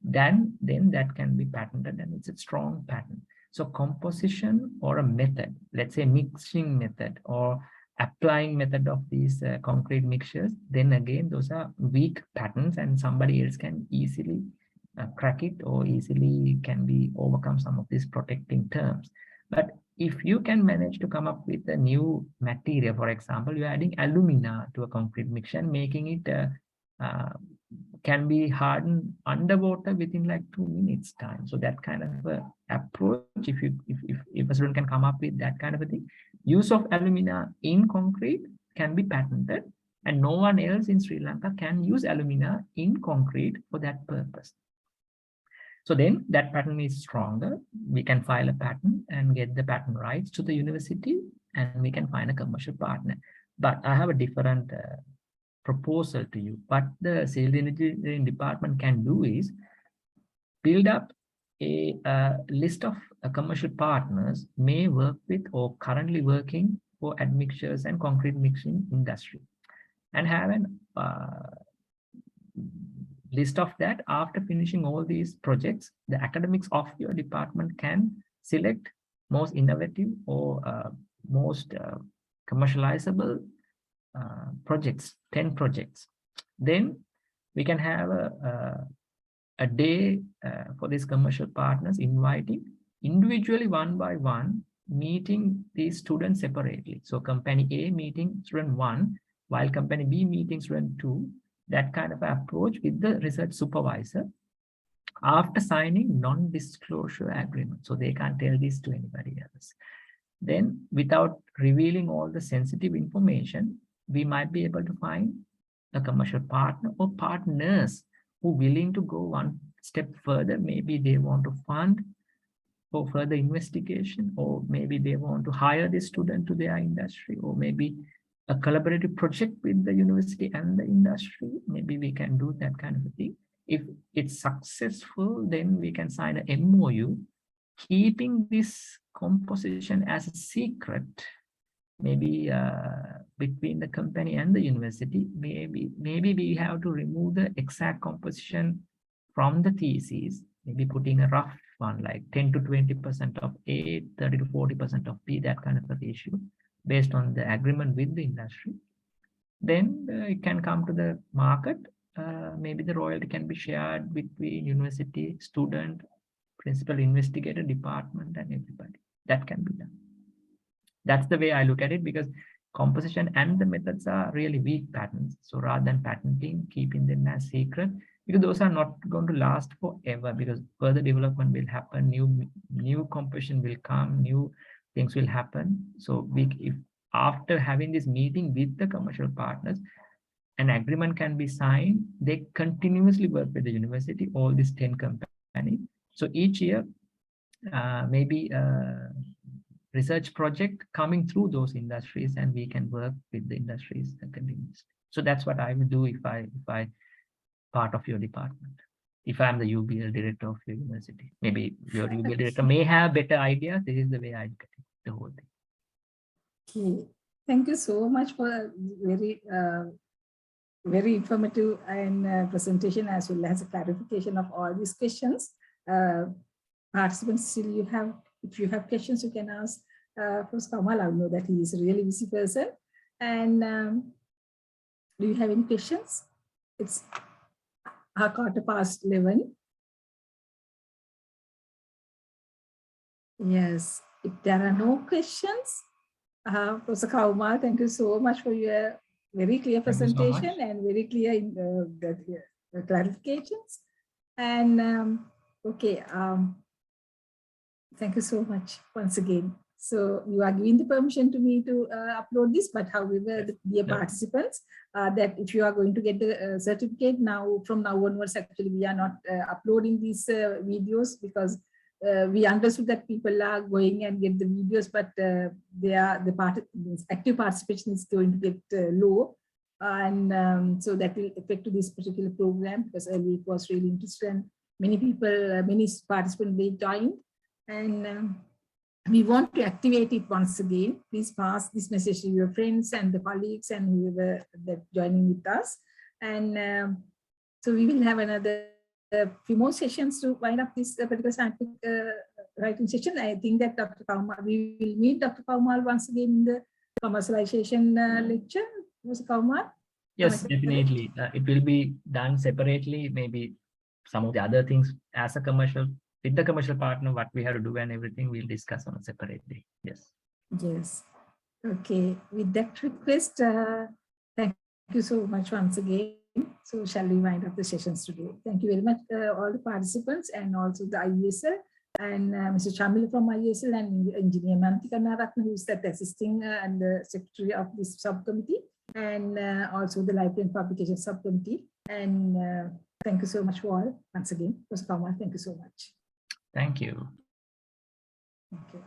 then that can be patented, and it's a strong patent. So composition or a method, let's say mixing method or applying method of these concrete mixtures, then again, those are weak patents and somebody else can easily crack it or easily can be overcome some of these protecting terms. But if you can manage to come up with a new material, for example, you're adding alumina to a concrete mixture and making it can be hardened underwater within like 2 minutes time. So that kind of approach, if a student can come up with that kind of a thing, use of alumina in concrete can be patented, and no one else in Sri Lanka can use alumina in concrete for that purpose. So then that patent is stronger. We can file a patent and get the patent rights to the university, and we can find a commercial partner. But I have a different proposal to you. What the civil engineering department can do is build up a list of commercial partners may work with or currently working for admixtures and concrete mixing industry, and have an list of that. After finishing all these projects, the academics of your department can select most innovative or most commercializable projects, 10 projects. Then we can have a day for these commercial partners, inviting individually one by one, meeting these students separately. So company A meeting student 1, while company B meeting student 2, that kind of approach with the research supervisor after signing non-disclosure agreement. So they can't tell this to anybody else. Then without revealing all the sensitive information, we might be able to find a commercial partner or partners who are willing to go one step further. Maybe they want to fund for further investigation, or maybe they want to hire this student to their industry, or maybe a collaborative project with the university and the industry. Maybe we can do that kind of a thing. If it's successful, then we can sign an MOU, keeping this composition as a secret, maybe between the company and the university. Maybe we have to remove the exact composition from the thesis, maybe putting a rough one, like 10 to 20% of A, 30 to 40% of B, that kind of a ratio, based on the agreement with the industry. Then it can come to the market. Maybe the royalty can be shared between university, student, principal investigator, department, and everybody. That can be done. That's the way I look at it, because composition and the methods are really weak patents. So rather than patenting, keeping them as secret, because those are not going to last forever, because further development will happen, new composition will come, new things will happen. So if after having this meeting with the commercial partners, an agreement can be signed, they continuously work with the university, all these 10 companies. So each year, maybe research project coming through those industries, and we can work with the industries continuously. So that's what I will do if I part of your department. If I'm the UBL director of your university, maybe your UBL director may have better ideas. This is the way I look at it, the whole thing. Okay. Thank you so much for a very very informative and presentation as well as a clarification of all these questions. Participants, still you have, if you have questions, you can ask Professor Kamal. I know that he is a really busy person. And do you have any questions? It's 11:15. Yes, if there are no questions, Professor Kamal, thank you so much for your very clear Thank you so much. presentation and very clear in the clarifications. And okay, thank you so much once again. So you are giving the permission to me to upload this, but however, the dear No. participants, that if you are going to get the certificate now, from now onwards, actually, we are not uploading these videos because we understood that people are going and get the videos, but active participation is going to get low. And so that will affect to this particular program because earlier it was really interesting. And many people, many participants, they joined. And we want to activate it once again. Please pass this message to your friends and the colleagues and whoever that joining with us. And so we will have another few more sessions to wind up this particular scientific writing session. I think that Dr. Kaumal, we will meet Dr. Kaumal once again in the commercialization lecture. Mr. Kaumal? Yes, Am I correct? definitely. It will be done separately. Maybe some of the other things as a commercial, with the commercial partner, what we have to do and everything, we'll discuss on a separate day. Yes. Yes. Okay. With that request, thank you so much once again. So shall we wind up the sessions today? Thank you very much, all the participants and also the IESL and Mr. Chamila from IESL and Engineer Mantika Naratna, who is that assisting and the secretary of this subcommittee, and also the Library and Publication subcommittee. And thank you so much for all once again. Professor Kamal, thank you so much. Thank you. Thank you.